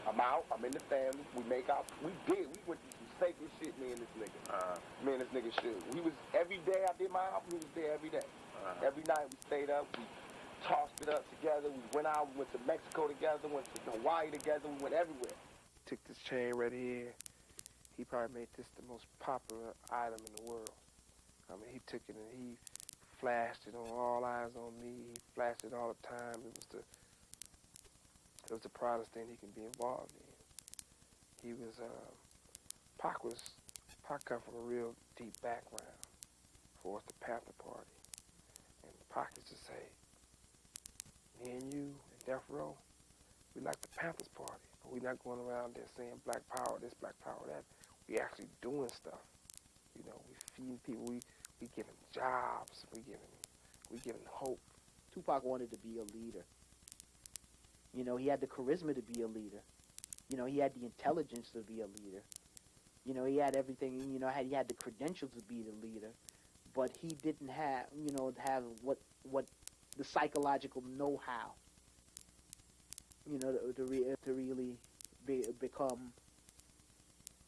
I'm out. I'm in the family. We make out. We did. We went through some sacred shit, me and this nigga. Me and this nigga Suge. We was, every day I did my album, we was there every day. Every night we stayed up. We tossed it up together. We went out. We went to Mexico together. Went to Hawaii together. We went everywhere. Took this chain right here. He probably made this the most popular item in the world. I mean, he took it and he flashed it on All Eyes on Me. He flashed it all the time. It was the proudest thing he can be involved in. He was, Pac come from a real deep background for us, the Panther Party. And Pac used to say, me and you and Death Row, we like the Panthers Party, but we're not going around there saying black power this, black power that. We actually doing stuff. You know, we feeding people, we giving jobs, we giving hope. Tupac wanted to be a leader. You know, he had the charisma to be a leader. You know, he had the intelligence to be a leader. You know, he had everything, you know, he had the credentials to be the leader, but he didn't have, you know, what the psychological know-how, you know, to really become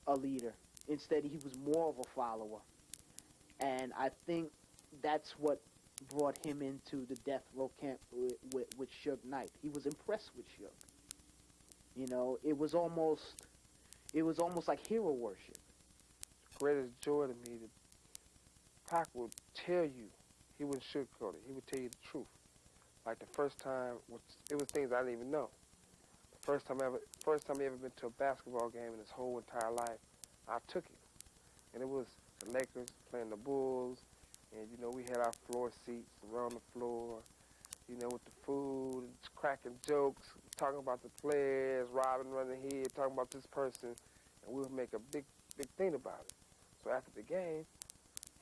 a leader. Instead, he was more of a follower. And I think that's what brought him into the death row camp with Suge Knight. He was impressed with Suge. You know, it was almost like hero worship. Greatest joy to me that Pac would tell you, he wouldn't sugarcoat it. He would tell you the truth. Like the first time, it was things I didn't even know. The first time he ever been to a basketball game in his whole entire life, I took it. And it was the Lakers playing the Bulls, and you know, we had our floor seats around the floor, you know, with the food, and cracking jokes, talking about the players, Robin running here, talking about this person, and we would make a big thing about it. So after the game,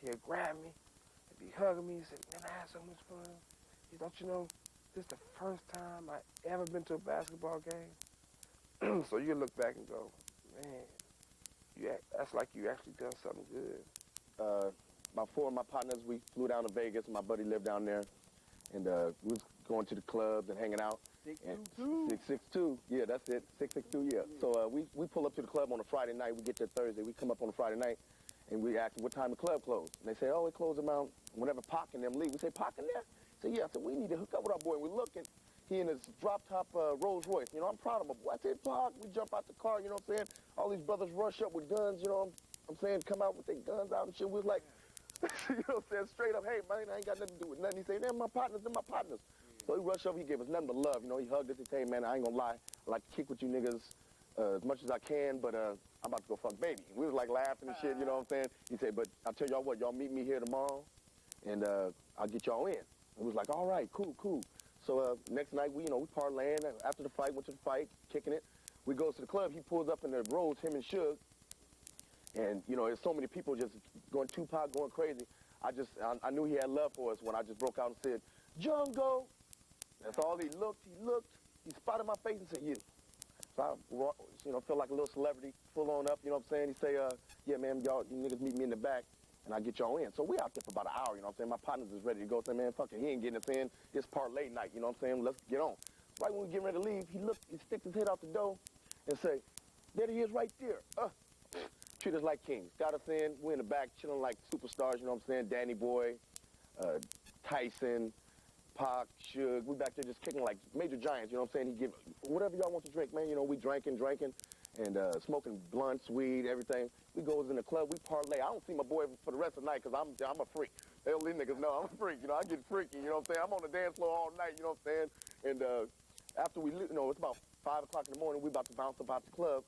he'd grab me and be hugging me and say, man, I had so much fun. Don't you know, this is the first time I ever been to a basketball game? So you look back and go, man, that's like you actually done something good. About 4 of my partners, we flew down to Vegas. My buddy lived down there, and we was going to the clubs and hanging out. 622. 662, yeah, that's it. 662, yeah. So we pull up to the club on a Friday night. We get there Thursday. We come up on a Friday night, and we ask them what time the club closed. And they say, oh, it closed around whenever Pac and them leave. We say, Pac in there? I said, yeah. I said, we need to hook up with our boy. And we're looking. He in his drop-top Rolls Royce. You know, I'm proud of him. I said, Pac, we jump out the car, you know what I'm saying? All these brothers rush up with guns, you know what I'm saying? Come out with their guns out and shit. We was like, you know what I'm saying? Straight up, hey, man, I ain't got nothing to do with nothing. He said, they're my partners, they're my partners. So he rushed up, he gave us nothing but love. You know, he hugged us and said, hey, man, I ain't gonna lie. I like to kick with you niggas as much as I can, but I'm about to go fuck baby. We was like laughing and shit, you know what I'm saying? He said, but I'll tell y'all what, y'all meet me here tomorrow, and I'll get y'all in. We was like, all right, cool. So next night, we parlaying. After the fight, went to the fight, kicking it. We goes to the club. He pulls up in the Rolls, him and Suge. And, you know, there's so many people just going Tupac, going crazy. I knew he had love for us when I just broke out and said, Jungle. That's all he looked. He spotted my face and said, you. So I, felt like a little celebrity, full on up, you know what I'm saying? He say, yeah, man, y'all, you niggas meet me in the back, and I'll get y'all in. So we out there for about an hour, you know what I'm saying? My partners is ready to go. Say, man, fuck it, he ain't getting us in. It's parlay night, you know what I'm saying? Let's get on. Right when we get ready to leave, he sticks his head out the door and say, there he is right there. Treat us like kings. Got us in. We're in the back chilling like superstars, you know what I'm saying? Danny Boy, Tyson, Pac, Suge. We back there just kicking like major giants, you know what I'm saying? He give whatever y'all want to drink, man. You know, we drinking, and smoking blunts, weed, everything. We goes in the club, we parlay. I don't see my boy for the rest of the night because I'm a freak. Hell, these niggas know I'm a freak. You know, I get freaky. You know what I'm saying? I'm on the dance floor all night. You know what I'm saying? And after we, you know, it's about 5 o'clock in the morning. We about to bounce about the club.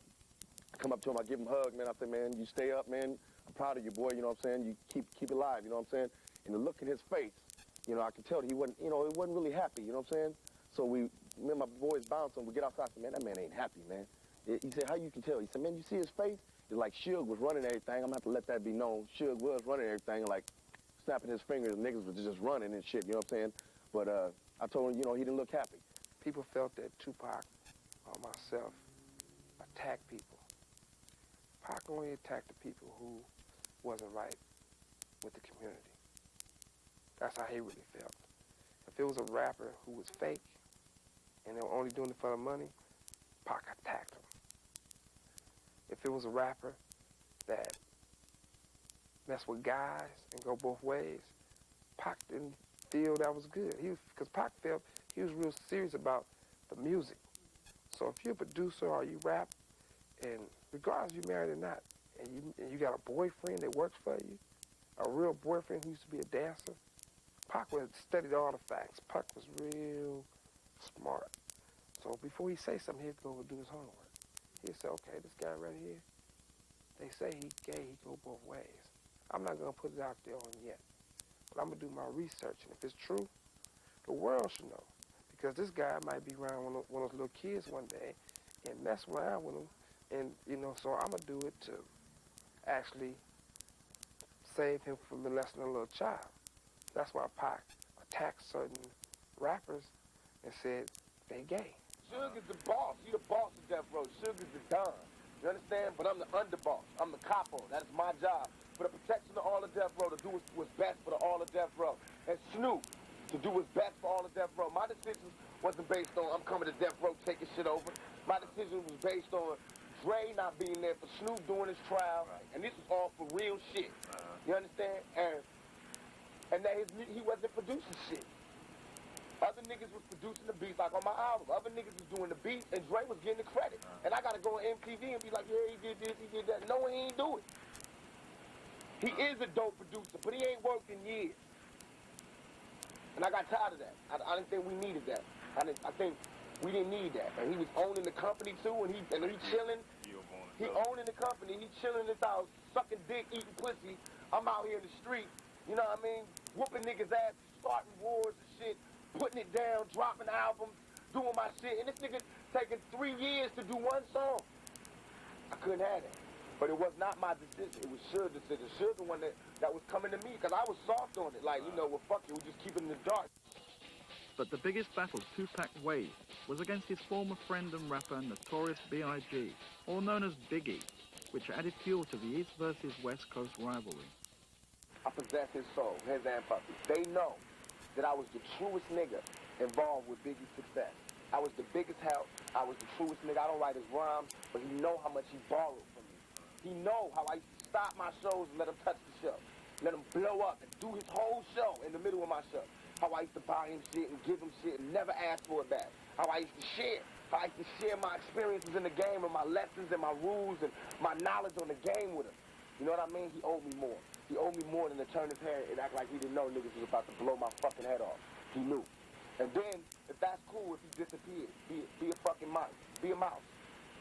I come up to him. I give him a hug, man. I say, man, you stay up, man. I'm proud of you, boy. You know what I'm saying? You keep it alive. You know what I'm saying? And the look in his face, you know, I could tell that he wasn't, you know, he wasn't really happy. You know what I'm saying? So me and my boys bouncing. We get outside. I said, man, that man ain't happy, man. He said, how you can tell? He said, man, you see his face? It's like Suge was running everything. I'm going to have to let that be known. Suge was running everything, like snapping his fingers. Niggas was just running and shit, you know what I'm saying? But I told him, you know, he didn't look happy. People felt that Tupac or myself attacked people. Pac only attacked the people who wasn't right with the community. That's how he really felt. If it was a rapper who was fake and they were only doing it for the money, Pac attacked him. If it was a rapper that messed with guys and go both ways, Pac didn't feel that was good. Because Pac felt he was real serious about the music. So if you're a producer or you rap, and regardless if you're married or not, and you got a boyfriend that works for you, a real boyfriend who used to be a dancer, Pac would have studied all the facts. Pac was real smart. So before he say something, he'd go and do his homework. He'd say, okay, this guy right here, they say he gay, he go both ways. I'm not going to put it out there on yet, but I'm going to do my research, and if it's true, the world should know. Because this guy might be around one of those little kids one day and mess around with them, and, you know, so I'm going to do it to actually save him from molesting a little child. That's why Pac attacked certain rappers and said they gay. Suge is the boss. He the boss of Death Row. Suge is the Don. You understand? But I'm the underboss. I'm the capo. That is my job. For the protection of all of Death Row, to do what's best for all of Death Row. And Snoop, to do what's best for all of Death Row. My decision wasn't based on I'm coming to Death Row, taking shit over. My decision was based on Dre not being there, for Snoop doing his trial. Right. And this was all for real shit. You understand? And that he wasn't producing shit. Other niggas was producing the beats, like on my album. Other niggas was doing the beats, and Dre was getting the credit. And I gotta go on MTV and be like, yeah, he did this, he did that. No, he ain't do it. He is a dope producer, but he ain't worked in years. And I got tired of that. I didn't think we needed that. I think we didn't need that. And he was owning the company too, and he chilling. He owning the company. He chilling in his house, sucking dick, eating pussy. I'm out here in the street, you know what I mean? Whooping niggas' ass, starting wars and shit, putting it down, dropping albums, doing my shit. And this nigga taking 3 years to do one song. I couldn't have that. But it was not my decision. It was Suge's decision. Suge the one that was coming to me, because I was soft on it. Like, you know, well, fuck it, we just keep it in the dark. But the biggest battle Tupac waged was against his former friend and rapper Notorious B.I.G., or known as Biggie, which added fuel to the East versus West Coast rivalry. I possess his soul, his and Puffy. They know that I was the truest nigga involved with Biggie's success. I was the biggest help. I was the truest nigga. I don't write his rhymes, but he know how much he borrowed from me. He know how I used to stop my shows and let him touch the show. Let him blow up and do his whole show in the middle of my show. How I used to buy him shit and give him shit and never ask for it back. How I used to share. How I used to share my experiences in the game and my lessons and my rules and my knowledge on the game with him. You know what I mean? He owed me more. He owed me more than to turn his head and act like he didn't know niggas was about to blow my fucking head off. He knew. And then, if that's cool, if he disappeared, be a fucking mouse. Be a mouse.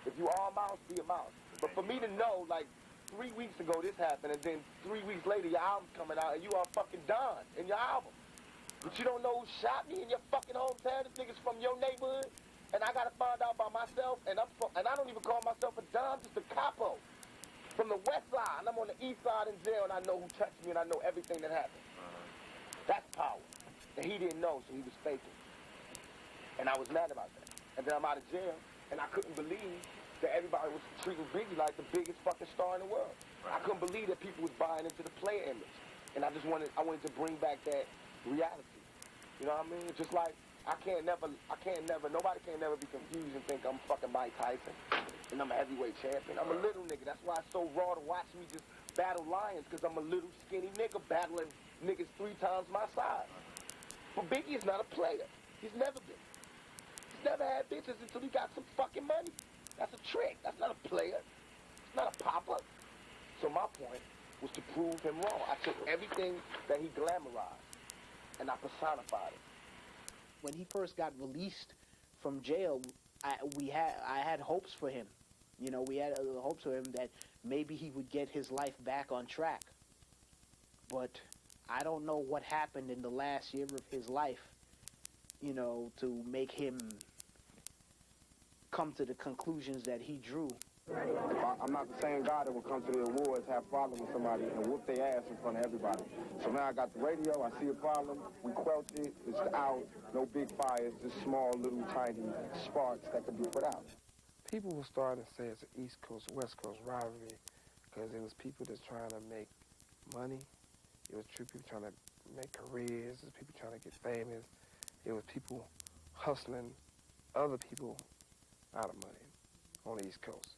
If you are a mouse, be a mouse. But for me to know, like, 3 weeks ago this happened, and then 3 weeks later your album's coming out, and you are fucking done in your album. But you don't know who shot me in your fucking hometown. This nigga's from your neighborhood, and I gotta find out by myself, and I don't even call myself a Don, just a capo. From the west side, and I'm on the east side in jail, and I know who touched me, and I know everything that happened. That's power. And he didn't know, so he was faking. And I was mad about that. And then I'm out of jail, and I couldn't believe that everybody was treating Biggie like the biggest fucking star in the world. Right. I couldn't believe that people was buying into the player image. And I wanted to bring back that reality. You know what I mean? It's just like, nobody can never be confused and think I'm fucking Mike Tyson and I'm a heavyweight champion. I'm a little nigga. That's why it's so raw to watch me just battle lions, because I'm a little skinny nigga battling niggas 3 times my size. But Biggie is not a player. He's never been. He's never had bitches until he got some fucking money. That's a trick. That's not a player. It's not a popper. So my point was to prove him wrong. I took everything that he glamorized and I personified it. When he first got released from jail, I had hopes for him. You know, we had hopes for him that maybe he would get his life back on track. But I don't know what happened in the last year of his life, you know, to make him come to the conclusions that he drew. I'm not the same guy that would come to the awards, have a problem with somebody, and whoop their ass in front of everybody. So now I got the radio, I see a problem, we quelch it, it's out, no big fires, just small little tiny sparks that can be put out. People were starting to say it's an East Coast, West Coast rivalry because it was people that's trying to make money. It was true people trying to make careers. It was people trying to get famous. It was people hustling other people out of money on the East Coast.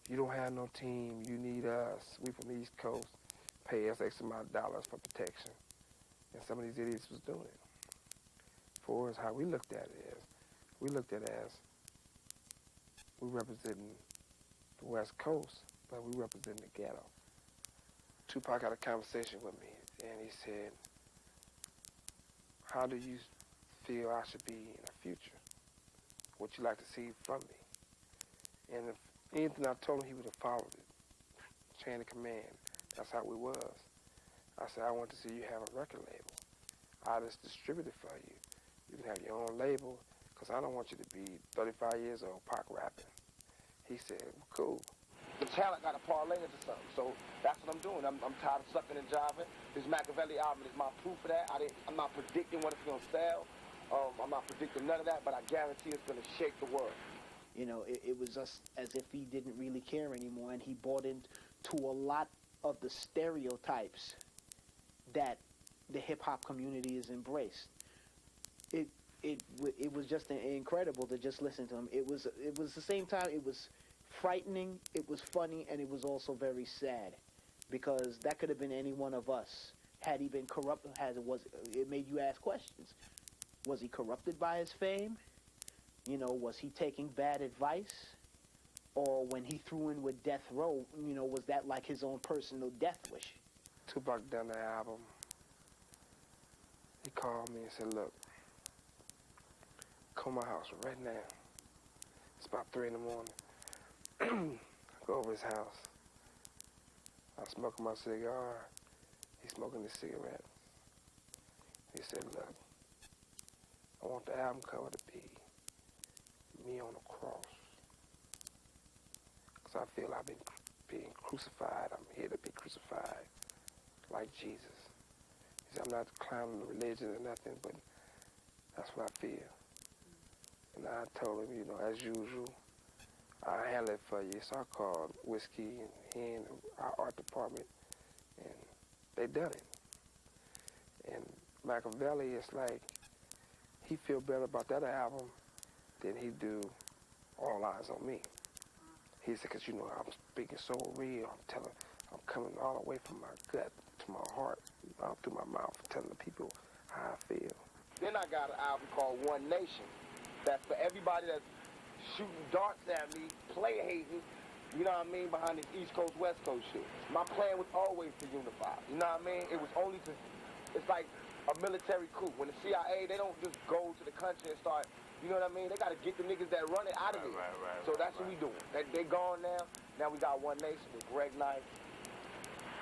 You don't have no team, you need us. We from the East Coast, pay us X amount of dollars for protection. And some of these idiots was doing it. For us, how we looked at it is, we looked at it as we representing the West Coast, but we representing the ghetto. Tupac had a conversation with me, and he said, how do you feel I should be in the future? What you like to see from me? And if anything I told him, he would have followed it. Chain of command. That's how we was. I said, I want to see you have a record label. I'll just distribute it for you. You can have your own label, because I don't want you to be 35 years old, Pac rapping. He said, well, cool. The talent got to parlay into something, so that's what I'm doing. I'm tired of sucking and jiving. This Machiavelli album is my proof of that. I'm not predicting what it's going to sell. I'm not predicting none of that, but I guarantee it's going to shake the world. You know, it was just as if he didn't really care anymore, and he bought into a lot of the stereotypes that the hip-hop community has embraced. It was just incredible to just listen to him. It was the same time, it was frightening, it was funny, and it was also very sad, because that could have been any one of us. Had he been corrupt, it made you ask questions. Was he corrupted by his fame? You know, was he taking bad advice? Or when he threw in with Death Row, you know, was that like his own personal death wish? Tupac done the album. He called me and said, look, come to my house right now. It's about 3 in the morning. I go over his house. I'm smoking my cigar. He's smoking his cigarette. He said, look, I want the album cover to be me on a cross. Because I feel I've been being crucified. I'm here to be crucified like Jesus. He said, I'm not clowning the religion or nothing, but that's what I feel. And I told him, you know, as usual, I'll handle it for you. So I called Whiskey and he and our art department, and they done it. And Machiavelli is like, he feel better about that album than he do All Eyes on Me. He said, because, you know, I'm speaking so real. I'm coming all the way from my gut to my heart, out through my mouth, telling the people how I feel. Then I got an album called One Nation. That's for everybody that's shooting darts at me, play hating, you know what I mean, behind this East Coast, West Coast shit. My plan was always to unify, you know what I mean? It was only to, it's like a military coup. When the CIA, they don't just go to the country and start, you know what I mean? They got to get the niggas that run it out of there. So that's what we doing. They gone now. Now we got One Nation with Greg Knight,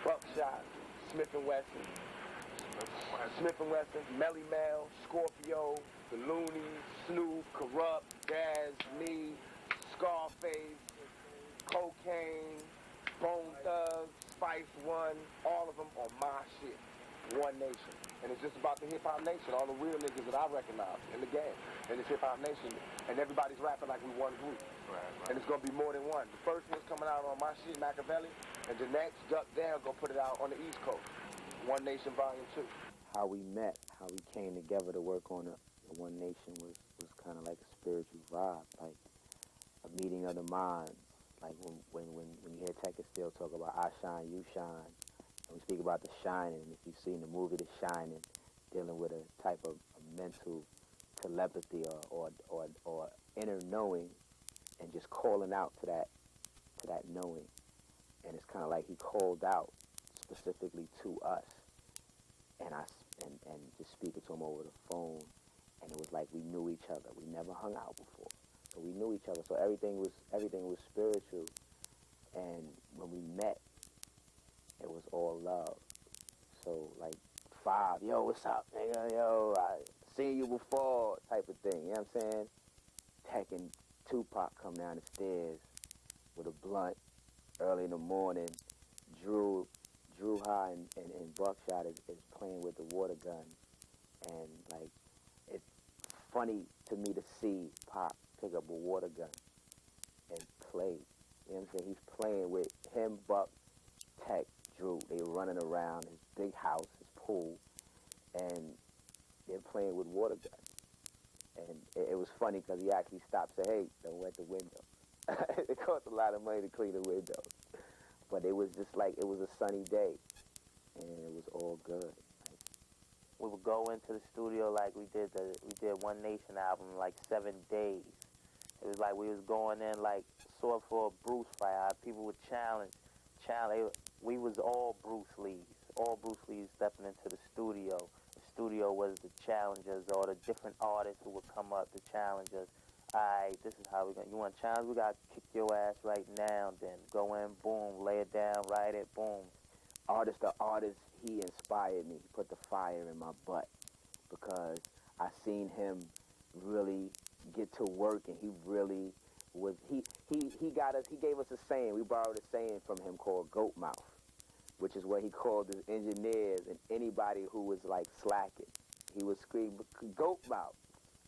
Buckshot, Smith & Wesson, Melly Mel, Scorpio, The Loonies, Snoop, Corrupt, Daz, me, Scarface, Cocaine, Bone Thugs, Spice One, all of them on my shit. One Nation. And it's just about the hip-hop nation, all the real niggas that I recognize in the game. And it's hip-hop nation. And everybody's rapping like we one group. And it's going to be more than one. The first one's coming out on my shit, Machiavelli. And the next, Duck Down, going to put it out on the East Coast. One Nation Volume 2. How we met, how we came together to work on the One Nation was kind of like a spiritual vibe, like a meeting of the minds. Like when you hear Tech and Still talk about I shine, you shine, and we speak about The Shining. If you've seen the movie The Shining, dealing with a type of mental telepathy or inner knowing, and just calling out to that knowing, and it's kind of like he called out specifically to us. And and just speaking to him over the phone, and it was like we knew each other. We never hung out before, but we knew each other. So everything was spiritual. And when we met, it was all love. So like 5, yo, what's up, nigga? Yo, I seen you before, type of thing. You know what I'm saying? Tech and Tupac come down the stairs with a blunt early in the morning. Drew High and Buckshot is playing with the water gun. And like, it's funny to me to see Pop pick up a water gun and play. You know what I'm saying? He's playing with him, Buck, Tech, Drew. They running around his big house, his pool, and they're playing with water guns. And it was funny because he actually stopped and said, hey, don't wet the window. It cost a lot of money to clean the windows. But it was just like, it was a sunny day, and it was all good. We would go into the studio like we did One Nation album in like 7 days. It was like we was going in like sort of for a Bruce fight. People would challenge. We was all Bruce Lees stepping into the studio. The studio was the challengers, or the different artists who would come up to challenge us. All right, this is how you want to challenge? We got to kick your ass right now, then go in, boom, lay it down, write it, boom. Artist to artist, he inspired me. He put the fire in my butt because I seen him really get to work, and he really was, he gave us a saying. We borrowed a saying from him called goat mouth, which is what he called his engineers and anybody who was like slacking. He would scream, goat mouth.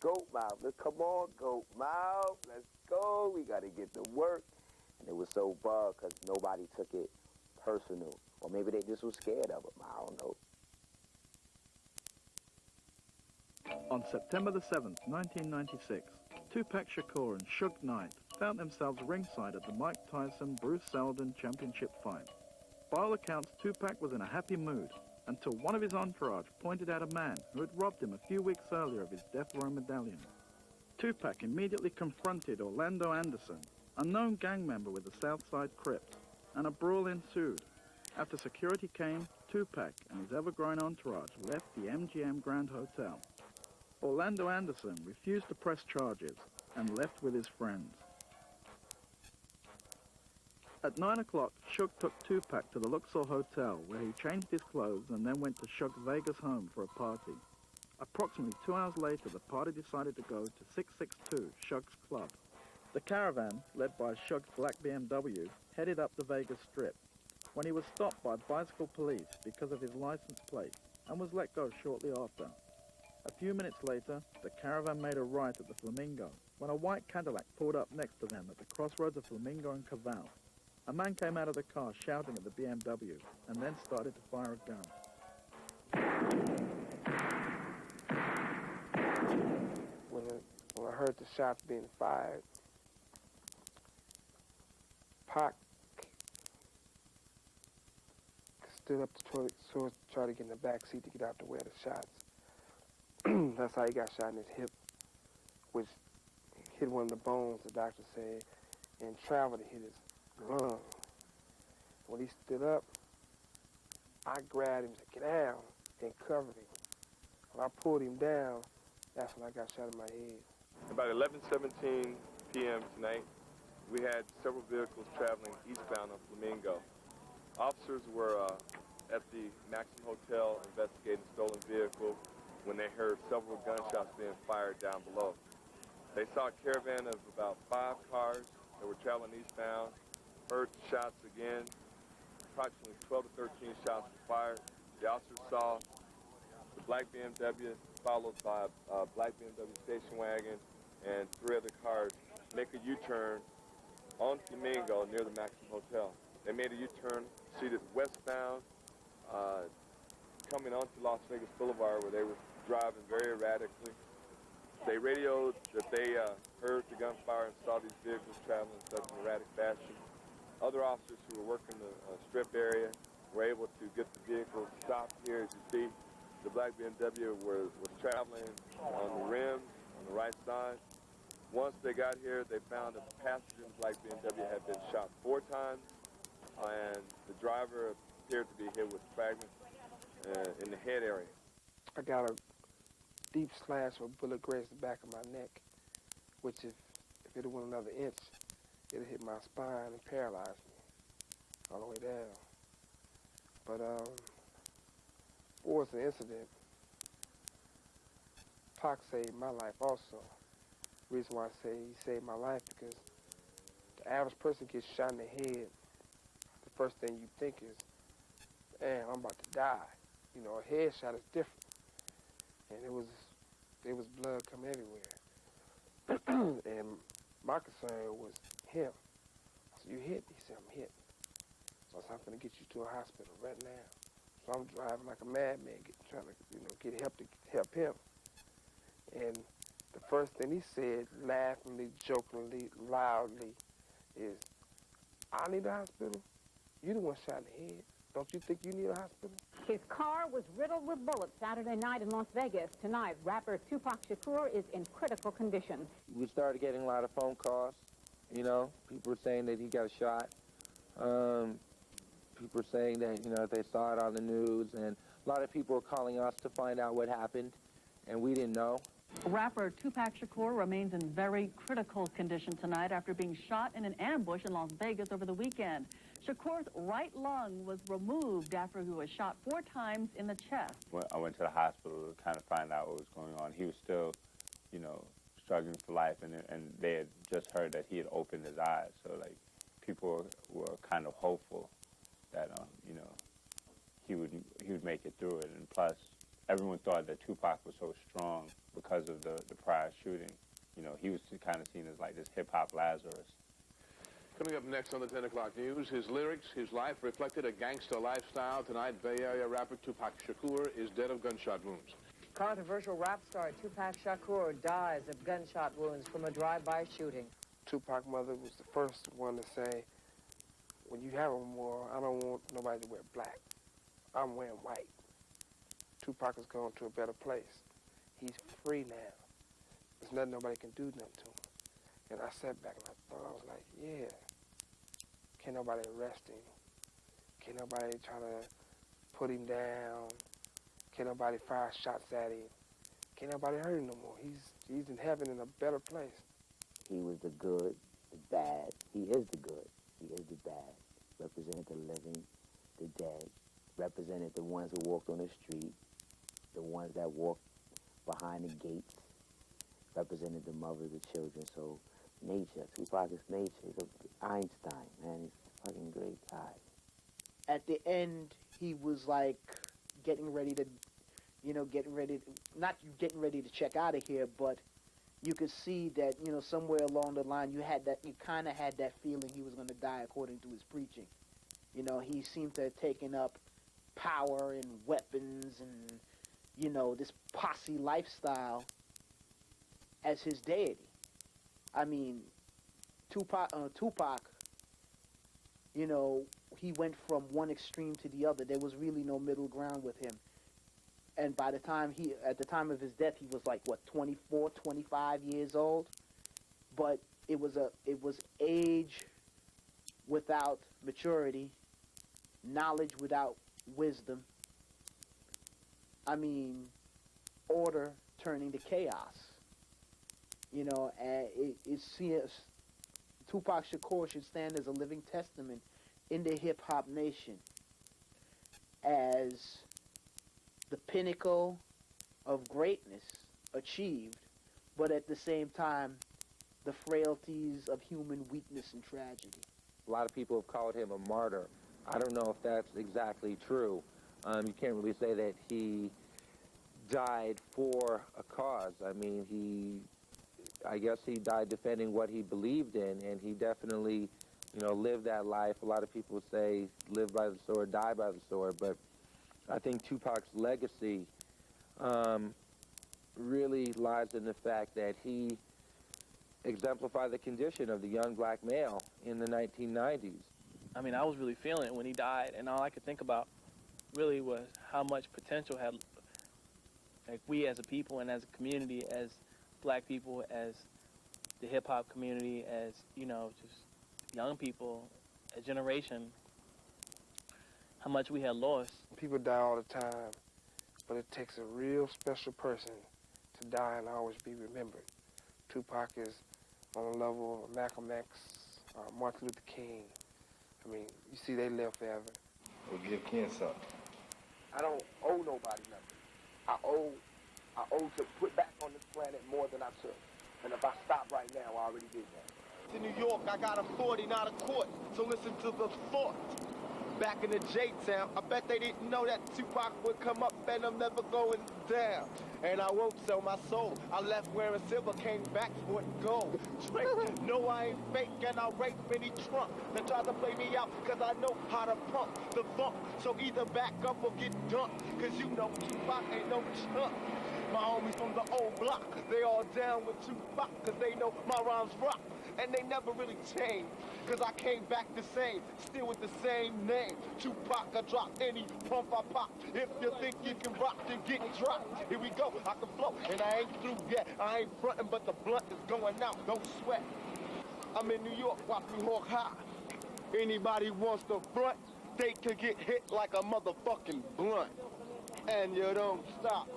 Goat mouth, come on, goat mouth, let's go, we got to get to work. And it was so bugged because nobody took it personal. Or maybe they just was scared of him, I don't know. On September the 7th, 1996, Tupac Shakur and Suge Knight found themselves ringside at the Mike Tyson-Bruce Seldon championship fight. By all accounts, Tupac was in a happy mood, until one of his entourage pointed out a man who had robbed him a few weeks earlier of his death row medallion. Tupac immediately confronted Orlando Anderson, a known gang member with the Southside Crips, and a brawl ensued. After security came, Tupac and his ever-growing entourage left the MGM Grand Hotel. Orlando Anderson refused to press charges and left with his friends. At 9 o'clock, Suge took Tupac to the Luxor Hotel, where he changed his clothes and then went to Suge's Vegas home for a party. Approximately 2 hours later, the party decided to go to 662, Suge's club. The caravan, led by Suge's black BMW, headed up the Vegas Strip, when he was stopped by bicycle police because of his license plate and was let go shortly after. A few minutes later, the caravan made a right at the Flamingo, when a white Cadillac pulled up next to them at the crossroads of Flamingo and Caval. A man came out of the car shouting at the BMW and then started to fire a gun. When I heard the shots being fired, Pac stood up to try to get in the back seat to get out the way of the shots. That's how he got shot in his hip, which hit one of the bones, the doctor said, and traveled to hit his lung. When he stood up, I grabbed him and said, get down, and covered him. When I pulled him down, that's when I got shot in my head. About 11:17 p.m. tonight, we had several vehicles traveling eastbound on Flamingo. Officers were at the Maxim Hotel investigating a stolen vehicle when they heard several gunshots being fired down below. They saw a caravan of about 5 cars that were traveling eastbound, heard shots again. Approximately 12 to 13 shots were fired. The officers saw the black BMW followed by a black BMW station wagon and 3 other cars make a U-turn on Flamingo near the Maxim Hotel. They made a U-turn, proceeded westbound, coming onto Las Vegas Boulevard where they were driving very erratically. They radioed that they heard the gunfire and saw these vehicles traveling in such an erratic fashion. Other officers who were working the strip area were able to get the vehicles stopped here. As you see, the black BMW was traveling on the rims on the right side. Once they got here, they found that the passenger in the black BMW had been shot 4 times, and the driver appeared to be hit with fragments in the head area. I got a deep slash where a bullet grazed the back of my neck, which if it had went another inch, it would hit my spine and paralyzed me all the way down. But before the incident, Pac saved my life also. The reason why I say he saved my life because the average person gets shot in the head, the first thing you think is, damn, I'm about to die. You know, a headshot is different. And there was blood coming everywhere. And my concern was him. I said, you hit? He said, I'm hit. So I said, I'm gonna get you to a hospital right now. So I'm driving like a madman, trying to get help to help him. And the first thing he said, laughingly, jokingly, loudly, is, I need a hospital? You the one shot in the head. Don't you think you need a hospital? His car was riddled with bullets Saturday night in Las Vegas. Tonight, rapper Tupac Shakur is in critical condition. We started getting a lot of phone calls, you know. People were saying that he got shot. People were saying that, you know, they saw it on the news. And a lot of people were calling us to find out what happened, and we didn't know. Rapper Tupac Shakur remains in very critical condition tonight after being shot in an ambush in Las Vegas over the weekend. Shakur's right lung was removed after he was shot 4 times in the chest. I went to the hospital to kind of find out what was going on. He was still, you know, struggling for life, and they had just heard that he had opened his eyes. So, like, people were kind of hopeful that, you know, he would make it through it. And plus, everyone thought that Tupac was so strong because of the prior shooting. You know, he was kind of seen as like this hip-hop Lazarus. Coming up next on the 10 o'clock news, his lyrics, his life reflected a gangster lifestyle. Tonight, Bay Area rapper Tupac Shakur is dead of gunshot wounds. Controversial rap star Tupac Shakur dies of gunshot wounds from a drive-by shooting. Tupac's mother was the first one to say, when you have a memorial, I don't want nobody to wear black. I'm wearing white. Tupac is going to a better place. He's free now. There's nothing nobody can do nothing to him. And I sat back and I thought, I was like, yeah. Can't nobody arrest him. Can't nobody try to put him down. Can't nobody fire shots at him. Can't nobody hurt him no more. He's in heaven in a better place. He was the good, the bad. He is the good. He is the bad. Represented the living, the dead. Represented the ones who walked on the street, the ones that walked behind the gates. Represented the mothers, the children. So nature, Tupac is nature. He's a Einstein, man. He's a fucking great guy. At the end, he was like getting ready to, not getting ready to check out of here, but you could see that, somewhere along the line, you kind of had that feeling he was going to die according to his preaching. He seemed to have taken up power and weapons and, this posse lifestyle as his deity. I mean, Tupac, he went from one extreme to the other. There was really no middle ground with him. And by the time at the time of his death, he was like, 24, 25 years old? But it was age without maturity, knowledge without wisdom. I mean, order turning to chaos. And Tupac Shakur should stand as a living testament in the hip-hop nation as the pinnacle of greatness achieved, but at the same time, the frailties of human weakness and tragedy. A lot of people have called him a martyr. I don't know if that's exactly true. You can't really say that he died for a cause. I mean, I guess he died defending what he believed in, and he definitely, lived that life. A lot of people say live by the sword, die by the sword, but I think Tupac's legacy really lies in the fact that he exemplified the condition of the young black male in the 1990s. I mean, I was really feeling it when he died, and all I could think about really was how much potential had, like, we as a people and as a community, as black people, as the hip-hop community, as, just young people, a generation, how much we had lost. People die all the time, but it takes a real special person to die and always be remembered. Tupac is on the level of Malcolm X, Martin Luther King. I mean, you see they live forever. We'll give Ken something. I don't owe nobody nothing. I owe to put back on this planet more than I took. And if I stop right now, I already did that. To New York, I got a 40, not a court. So listen to the thought. Back in the J-Town, I bet they didn't know that Tupac would come up and I'm never going down. And I won't sell my soul. I left wearing silver, came back for gold. Drake, no, I ain't fake, and I'll rape any trunk that tries to play me out, cause I know how to pump the funk. So either back up or get dumped, cause you know Tupac ain't no chump. My homies from the old block, they all down with Tupac, cause they know my rhymes rock. And they never really changed, cause I came back the same, still with the same name. Tupac, I drop any pump I pop. If you think you can rock, then get dropped. Here we go, I can flow, and I ain't through yet. I ain't frontin', but the blunt is going out, don't sweat. I'm in New York, watch me hawk high. Anybody wants to front, they could get hit like a motherfucking blunt. And you don't stop.